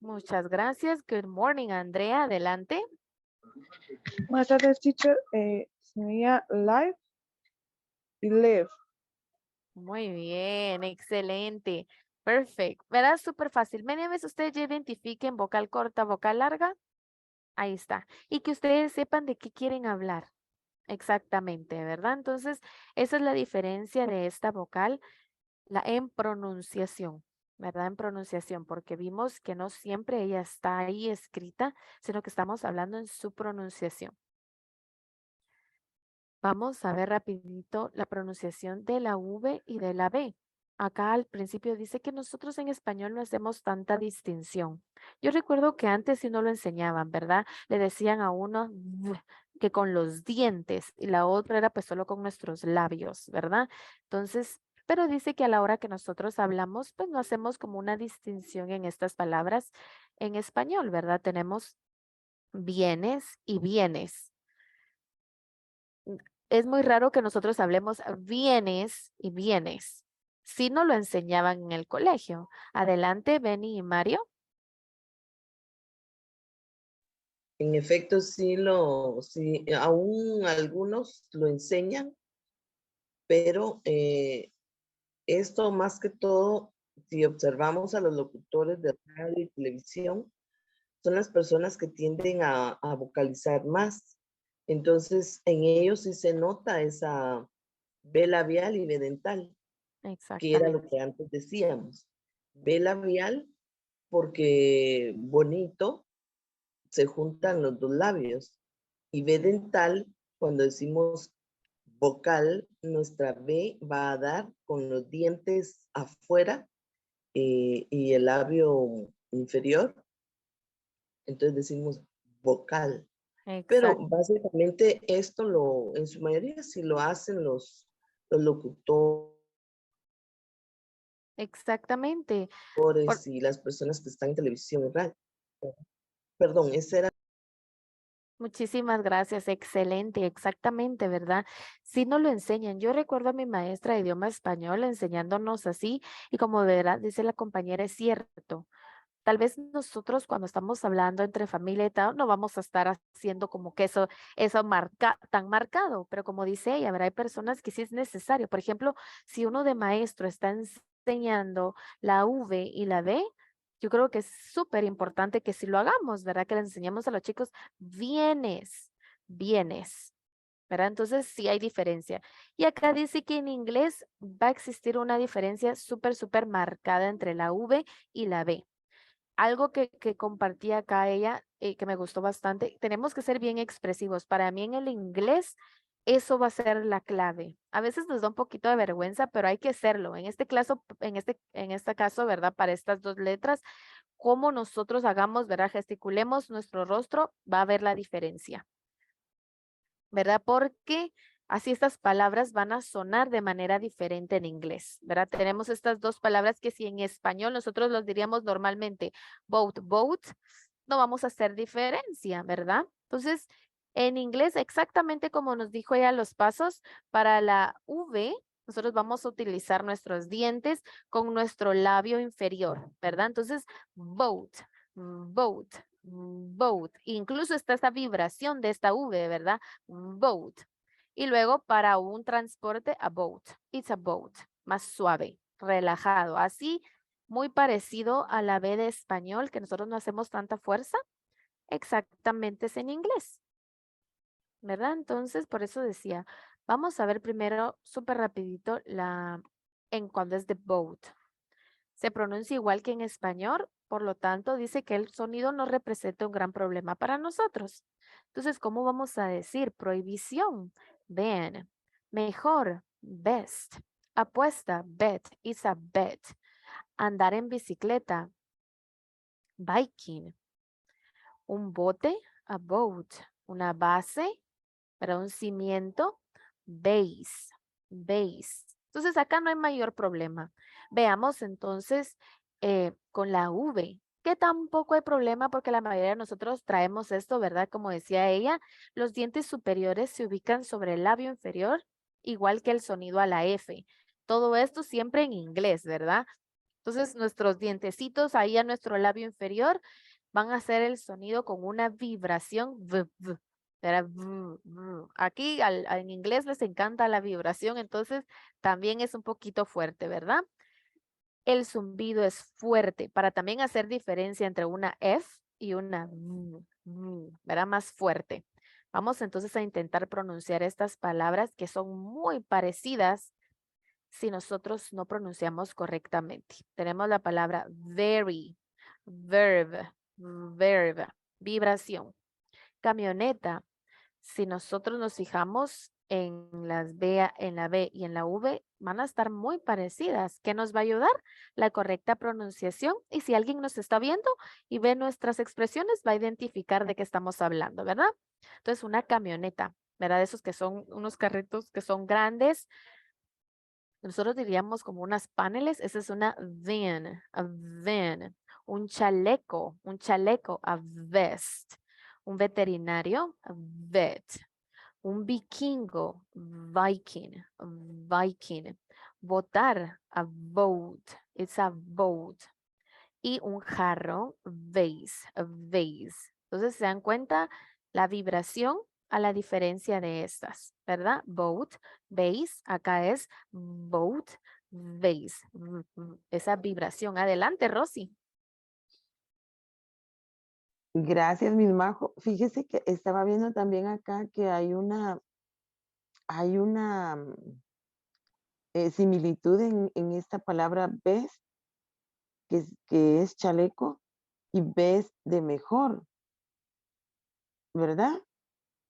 Muchas gracias. Good morning, Andrea. Adelante. Buenas tardes, teacher. Sería live y live. Muy bien, excelente. Perfecto. ¿Verdad? Súper fácil. Media vez ustedes ya identifiquen vocal corta, vocal larga. Ahí está. Y que ustedes sepan de qué quieren hablar. Exactamente, ¿verdad? Entonces, esa es la diferencia de esta vocal, en pronunciación, ¿verdad? En pronunciación, porque vimos que no siempre ella está ahí escrita, sino que estamos hablando en su pronunciación. Vamos a ver rapidito la pronunciación de la V y de la B. acá al principio dice que nosotros en español no hacemos tanta distinción. Yo recuerdo que antes sí no lo enseñaban, ¿verdad? Le decían a uno que con los dientes y la otra era pues solo con nuestros labios, ¿verdad? Entonces, pero dice que a la hora que nosotros hablamos, pues no hacemos como una distinción en estas palabras en español, ¿verdad? Tenemos bienes y bienes. Es muy raro que nosotros hablemos bienes y bienes. Sí no lo enseñaban en el colegio. Adelante, Benny y Mario. En efecto, sí, aún algunos lo enseñan, pero esto más que todo, si observamos a los locutores de radio y televisión, son las personas que tienden a vocalizar más. Entonces, en ellos sí se nota esa B labial y B dental, que era lo Exactamente. que antes decíamos. B labial porque bonito se juntan los dos labios. Y B dental, cuando decimos vocal, nuestra B va a dar con los dientes afuera y el labio inferior. Entonces decimos vocal. Pero Exacto. básicamente esto en su mayoría sí lo hacen los locutores Exactamente. Por- y las personas que están en televisión y radio. Perdón, ese era. Muchísimas gracias. Excelente. Exactamente, ¿verdad? Sí nos lo enseñan. Yo recuerdo a mi maestra de idioma español enseñándonos así y como verá, dice la compañera, es cierto. Tal vez nosotros cuando estamos hablando entre familia y tal, no vamos a estar haciendo como que eso tan marcado, pero como dice ella, ¿verdad? Hay personas que sí es necesario. Por ejemplo, si uno de maestro está enseñando la V y la B, yo creo que es súper importante que si lo hagamos, ¿verdad? Que le enseñemos a los chicos, vienes, vienes. ¿Verdad? Entonces sí hay diferencia. Y acá dice que en inglés va a existir una diferencia súper marcada entre la V y la B. Algo que compartía acá ella, que me gustó bastante, tenemos que ser bien expresivos. Para mí en el inglés, eso va a ser la clave. A veces nos da un poquito de vergüenza, pero hay que hacerlo. En este caso, ¿verdad? Para estas dos letras, cómo nosotros hagamos, ¿verdad? Gesticulemos nuestro rostro, va a haber la diferencia. ¿Verdad? Porque así estas palabras van a sonar de manera diferente en inglés, ¿verdad? Tenemos estas dos palabras que si en español nosotros los diríamos normalmente, boat, no vamos a hacer diferencia, ¿verdad? Entonces, en inglés, exactamente como nos dijo ella los pasos, para la V, nosotros vamos a utilizar nuestros dientes con nuestro labio inferior, ¿verdad? Entonces, boat, boat. Incluso está esa vibración de esta V, ¿verdad? Boat. Y luego para un transporte, a boat. It's a boat. Más suave, relajado. Así, muy parecido a la B de español, que nosotros no hacemos tanta fuerza. Exactamente es en inglés, ¿verdad? Entonces, por eso decía, vamos a ver primero súper rapidito en cuando es de boat. Se pronuncia igual que en español, por lo tanto, dice que el sonido no representa un gran problema para nosotros. Entonces, ¿cómo vamos a decir? Prohibición, ban. Mejor, best. Apuesta, bet, is a bet. Andar en bicicleta, biking. Un bote, a boat. Una base, para un cimiento, base. Entonces, acá no hay mayor problema. Veamos entonces con la V, que tampoco hay problema porque la mayoría de nosotros traemos esto, ¿verdad? Como decía ella, los dientes superiores se ubican sobre el labio inferior, igual que el sonido a la F. Todo esto siempre en inglés, ¿verdad? Entonces, nuestros dientecitos ahí a nuestro labio inferior van a hacer el sonido con una vibración. ¿Verdad? Aquí en inglés les encanta la vibración, entonces también es un poquito fuerte, ¿verdad? El zumbido es fuerte para también hacer diferencia entre una F y una ¿verdad? Más fuerte. Vamos entonces a intentar pronunciar estas palabras que son muy parecidas si nosotros no pronunciamos correctamente. Tenemos la palabra very, verb, vibración. Camioneta, si nosotros nos fijamos en en la B y en la V van a estar muy parecidas. ¿Qué nos va a ayudar? La correcta pronunciación. Y si alguien nos está viendo y ve nuestras expresiones, va a identificar de qué estamos hablando, ¿verdad? Entonces, una camioneta, ¿verdad? Esos que son unos carritos que son grandes. Nosotros diríamos como unas paneles. Esa es una van, a van. Un chaleco, a vest. Un veterinario, a vet. Un vikingo, Viking, Viking. Votar, a vote, it's a vote. Y un jarro, vase, a vase. Entonces, ¿se dan cuenta la vibración a la diferencia de estas, verdad? Vote, vase, acá es vote, vase. Esa vibración. Adelante, Rosy. Gracias, Miss Majo. Fíjese que estaba viendo también acá que hay una similitud en esta palabra vest, que es chaleco, y vest de mejor, ¿verdad?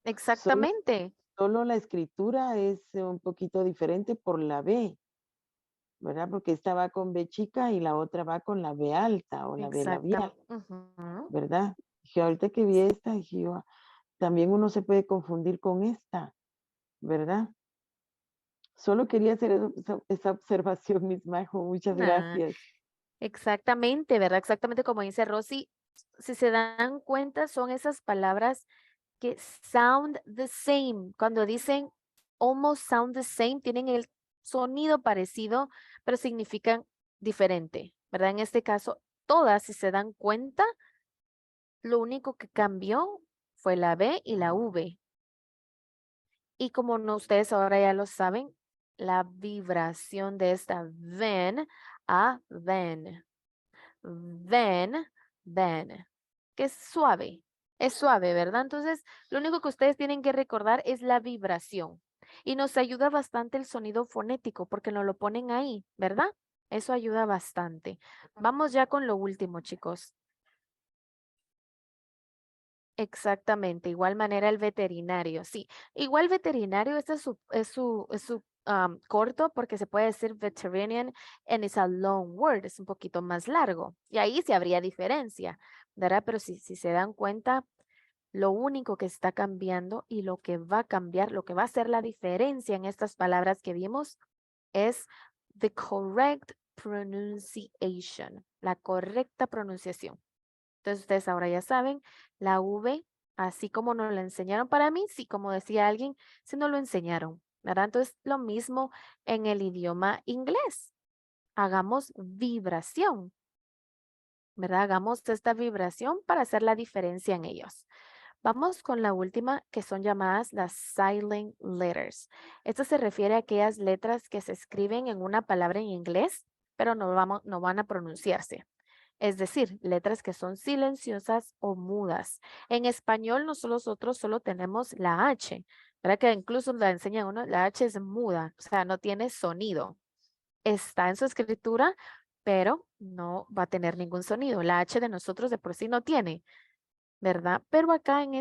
Exactamente. Solo la escritura es un poquito diferente por la B, ¿verdad? Porque esta va con B chica y la otra va con la B alta o la B labial, Ujú. ¿verdad? Dije, ahorita que vi esta, dije yo, también uno se puede confundir con esta, ¿verdad? Solo quería hacer esa observación, Miss Majo. Muchas Ah, gracias. exactamente, ¿verdad? Exactamente como dice Rosy. Si se dan cuenta, son esas palabras que sound the same. Cuando dicen almost sound the same, tienen el sonido parecido, pero significan diferente, ¿verdad? En este caso, todas, si se dan cuenta, lo único que cambió fue la B y la V. Y como no, ustedes ahora ya lo saben, la vibración de esta ven a ven. Ven, ven. Que es suave, ¿verdad? Entonces, lo único que ustedes tienen que recordar es la vibración. Y nos ayuda bastante el sonido fonético porque nos lo ponen ahí, ¿verdad? Eso ayuda bastante. Vamos ya con lo último, chicos. Exactamente, igual manera el veterinario, sí. Igual veterinario, este es su corto porque se puede decir veterinarian and it's a long word, es un poquito más largo. Y ahí sí habría diferencia, ¿verdad? Pero si se dan cuenta, lo único que está cambiando y lo que va a cambiar, lo que va a hacer la diferencia en estas palabras que vimos es the correct pronunciation, la correcta pronunciación. Entonces ustedes ahora ya saben, la V, así como nos la enseñaron para mí, sí, como decía alguien, sí nos lo enseñaron, ¿verdad? Entonces lo mismo en el idioma inglés. Hagamos vibración, ¿verdad? Hagamos esta vibración para hacer la diferencia en ellos. Vamos con la última, que son llamadas las silent letters. Esto se refiere a aquellas letras que se escriben en una palabra en inglés, pero no van a pronunciarse. Es decir, letras que son silenciosas o mudas. En español nosotros solo tenemos la H, ¿verdad? Que incluso la enseñan uno, la H es muda, o sea, no tiene sonido. Está en su escritura, pero no va a tener ningún sonido. La H de nosotros de por sí no tiene, ¿verdad? Pero acá en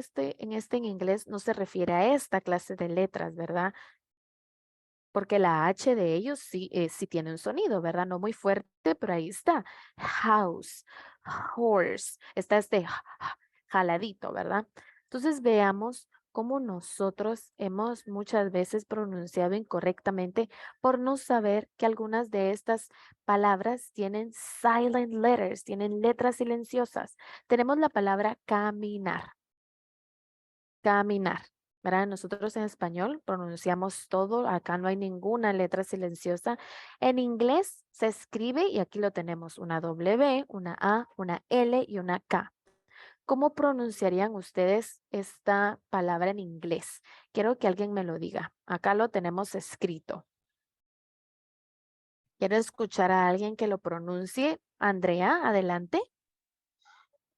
inglés no se refiere a esta clase de letras, ¿verdad? Porque la H de ellos sí tiene un sonido, ¿verdad? No muy fuerte, pero ahí está. House, horse, está este jaladito, ¿verdad? Entonces veamos cómo nosotros hemos muchas veces pronunciado incorrectamente por no saber que algunas de estas palabras tienen silent letters, tienen letras silenciosas. Tenemos la palabra caminar, caminar. ¿Verdad? Nosotros en español pronunciamos todo, acá no hay ninguna letra silenciosa. En inglés se escribe, y aquí lo tenemos, una W, una A, una L y una K. ¿Cómo pronunciarían ustedes esta palabra en inglés? Quiero que alguien me lo diga. Acá lo tenemos escrito. Quiero escuchar a alguien que lo pronuncie. Andrea, adelante.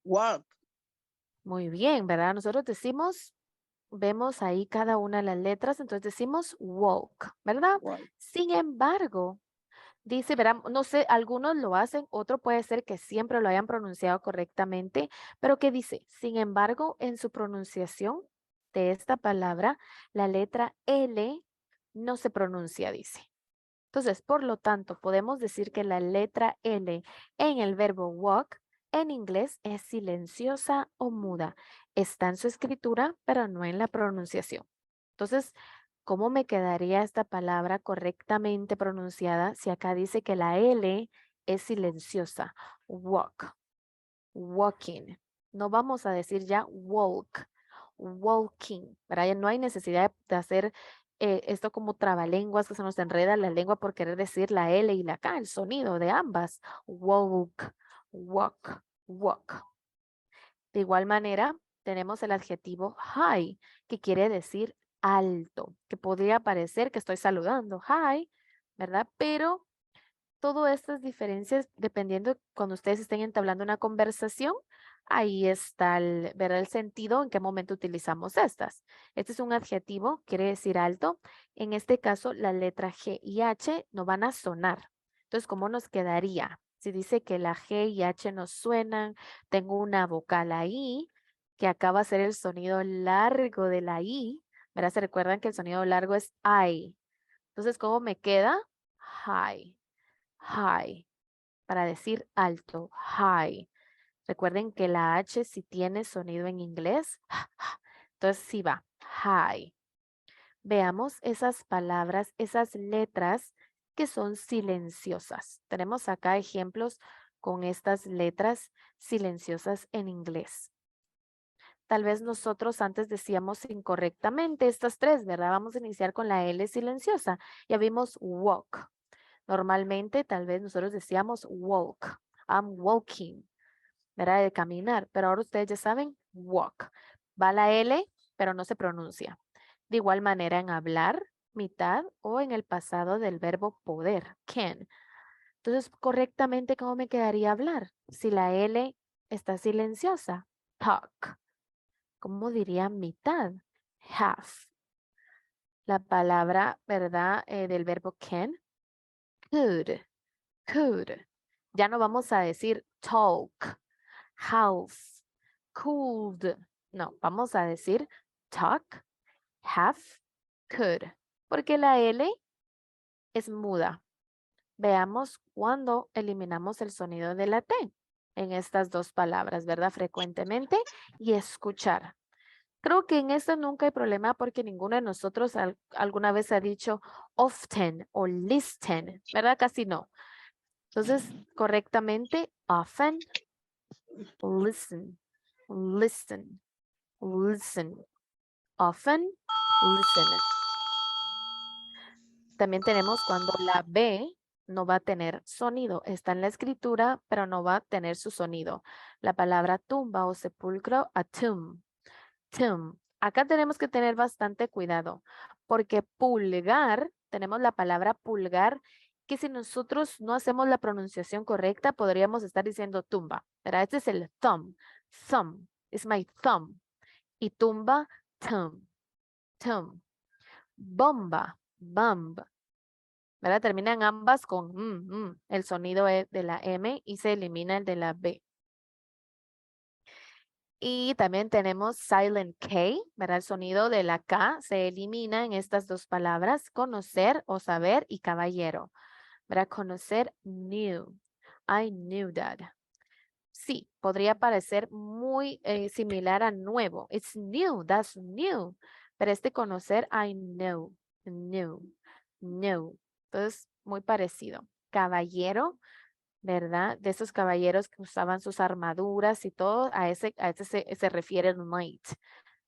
Walk. Muy bien, ¿verdad? Nosotros decimos, vemos ahí cada una de las letras, entonces decimos walk, ¿verdad? Walk. Sin embargo, dice, ¿verdad? No sé, algunos lo hacen, otro puede ser que siempre lo hayan pronunciado correctamente, pero ¿qué dice? Sin embargo, en su pronunciación de esta palabra, la letra L no se pronuncia, dice. Entonces, por lo tanto, podemos decir que la letra L en el verbo walk en inglés es silenciosa o muda. Está en su escritura, pero no en la pronunciación. Entonces, ¿cómo me quedaría esta palabra correctamente pronunciada si acá dice que la L es silenciosa? Walk, walking. No vamos a decir ya walk, walking, ¿verdad? Ya no hay necesidad de hacer esto como trabalenguas que se nos enreda la lengua por querer decir la L y la K, el sonido de ambas. Walk, walk, walk. De igual manera, tenemos el adjetivo high, que quiere decir alto, que podría parecer que estoy saludando, hi, ¿verdad? Pero todas estas diferencias, dependiendo cuando ustedes estén entablando una conversación, ahí está ¿verdad? El sentido en qué momento utilizamos estas. Este es un adjetivo, quiere decir alto. En este caso, la letra G y H no van a sonar. Entonces, ¿cómo nos quedaría? Si dice que la G y H no suenan, tengo una vocal ahí, que acaba de ser el sonido largo de la I, ¿verdad? Se recuerdan que el sonido largo es I. Entonces, ¿cómo me queda? High. High, para decir alto, high. Recuerden que la H si tiene sonido en inglés, entonces sí va, high. Veamos esas palabras, esas letras que son silenciosas. Tenemos acá ejemplos con estas letras silenciosas en inglés. Tal vez nosotros antes decíamos incorrectamente estas tres, ¿verdad? Vamos a iniciar con la L silenciosa. Ya vimos walk. Normalmente, tal vez nosotros decíamos walk. I'm walking, ¿verdad? De caminar. Pero ahora ustedes ya saben, walk. Va la L, pero no se pronuncia. De igual manera en hablar, mitad, o en el pasado del verbo poder, can. Entonces, correctamente, ¿cómo me quedaría hablar? Si la L está silenciosa, talk. ¿Cómo diría mitad? Half. La palabra, ¿verdad? Del verbo can, could. Ya no vamos a decir talk, house, could. No, vamos a decir talk, have, could. Porque la L es muda. Veamos cuando eliminamos el sonido de la T en estas dos palabras, ¿verdad? Frecuentemente y escuchar. Creo que en esto nunca hay problema porque ninguno de nosotros alguna vez ha dicho often o listen, ¿verdad? Casi no. Entonces, correctamente, often, listen, listen, listen. Often, listen. También tenemos cuando la B no va a tener sonido. Está en la escritura, pero no va a tener su sonido. La palabra tumba o sepulcro, a tomb. Tomb. Acá tenemos que tener bastante cuidado porque pulgar, tenemos la palabra pulgar, que si nosotros no hacemos la pronunciación correcta, podríamos estar diciendo tumba. Pero este es el thumb. Thumb. It's my thumb. Y tumba, thumb. Thumb. Bomba. Bump. ¿Verdad? Terminan ambas con el sonido es de la M y se elimina el de la B. Y también tenemos silent K, ¿verdad? El sonido de la K se elimina en estas dos palabras, conocer o saber y caballero. ¿Verdad? Conocer, knew. I knew that. Sí, podría parecer muy similar a nuevo. It's new, that's new. Pero este conocer, I know, knew, knew. Entonces, muy parecido. Caballero, ¿verdad? De esos caballeros que usaban sus armaduras y todo, a ese se refiere el knight.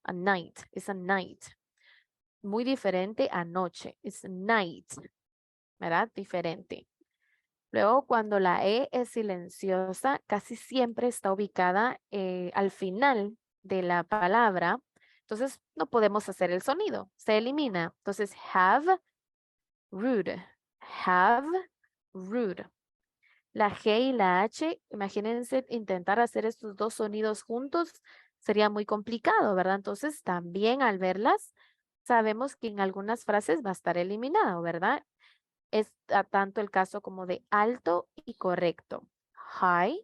A knight, it's a knight. Muy diferente a noche, it's night, ¿verdad? Diferente. Luego, cuando la E es silenciosa, casi siempre está ubicada al final de la palabra. Entonces, no podemos hacer el sonido. Se elimina. Entonces, have, rude. Have, rude. La G y la H, imagínense intentar hacer estos dos sonidos juntos, sería muy complicado, ¿verdad? Entonces, también al verlas, sabemos que en algunas frases va a estar eliminado, ¿verdad? Es tanto el caso como de alto y correcto. High,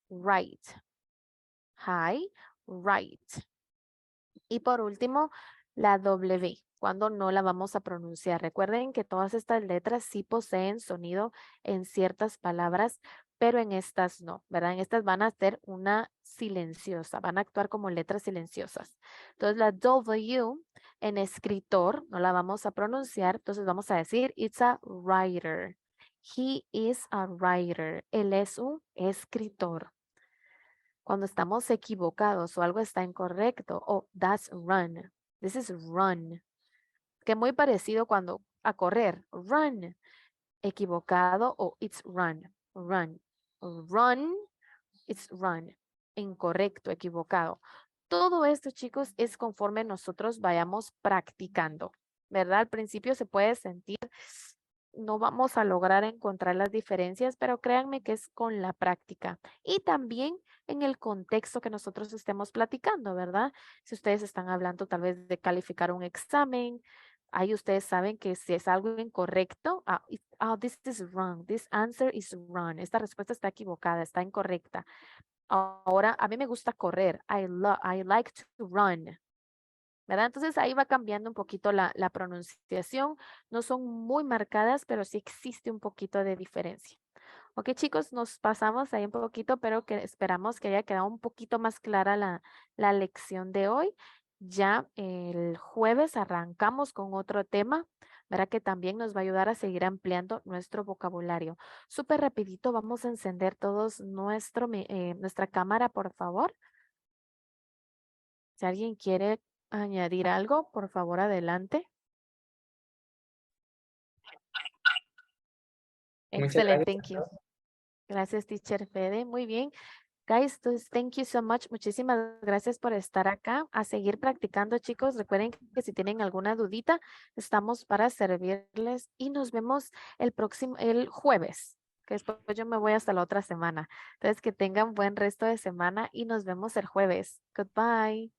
right. High, right. Y por último, la W, cuando no la vamos a pronunciar. Recuerden que todas estas letras sí poseen sonido en ciertas palabras, pero en estas no, ¿verdad? En estas van a ser una silenciosa, van a actuar como letras silenciosas. Entonces la W en escritor no la vamos a pronunciar, entonces vamos a decir, it's a writer. He is a writer. Él es un escritor. Cuando estamos equivocados o algo está incorrecto, oh, that's run. This is run. Que muy parecido cuando a correr, run. Equivocado o it's run, run. Run, it's run. Incorrecto, equivocado. Todo esto, chicos, es conforme nosotros vayamos practicando, ¿verdad? Al principio se puede sentir, no vamos a lograr encontrar las diferencias, pero créanme que es con la práctica y también en el contexto que nosotros estemos platicando, ¿verdad? Si ustedes están hablando tal vez de calificar un examen, ahí ustedes saben que si es algo incorrecto, this is wrong, this answer is wrong, esta respuesta está equivocada, está incorrecta. Ahora, a mí me gusta correr, I like to run, ¿verdad? Entonces ahí va cambiando un poquito la pronunciación. No son muy marcadas, pero sí existe un poquito de diferencia. Ok, chicos, nos pasamos ahí un poquito, pero que esperamos que haya quedado un poquito más clara la lección de hoy. Ya el jueves arrancamos con otro tema, ¿verdad? Que también nos va a ayudar a seguir ampliando nuestro vocabulario. Súper rapidito, vamos a encender todos nuestra cámara, por favor. Si alguien quiere añadir algo, por favor, adelante. Muchas Excelente, gracias. thank you. Gracias, teacher Fede. Muy bien. Guys, thank you so much. Muchísimas gracias por estar acá. A seguir practicando, chicos. Recuerden que si tienen alguna dudita, estamos para servirles y nos vemos el jueves, que después yo me voy hasta la otra semana. Entonces, que tengan buen resto de semana y nos vemos el jueves. Goodbye.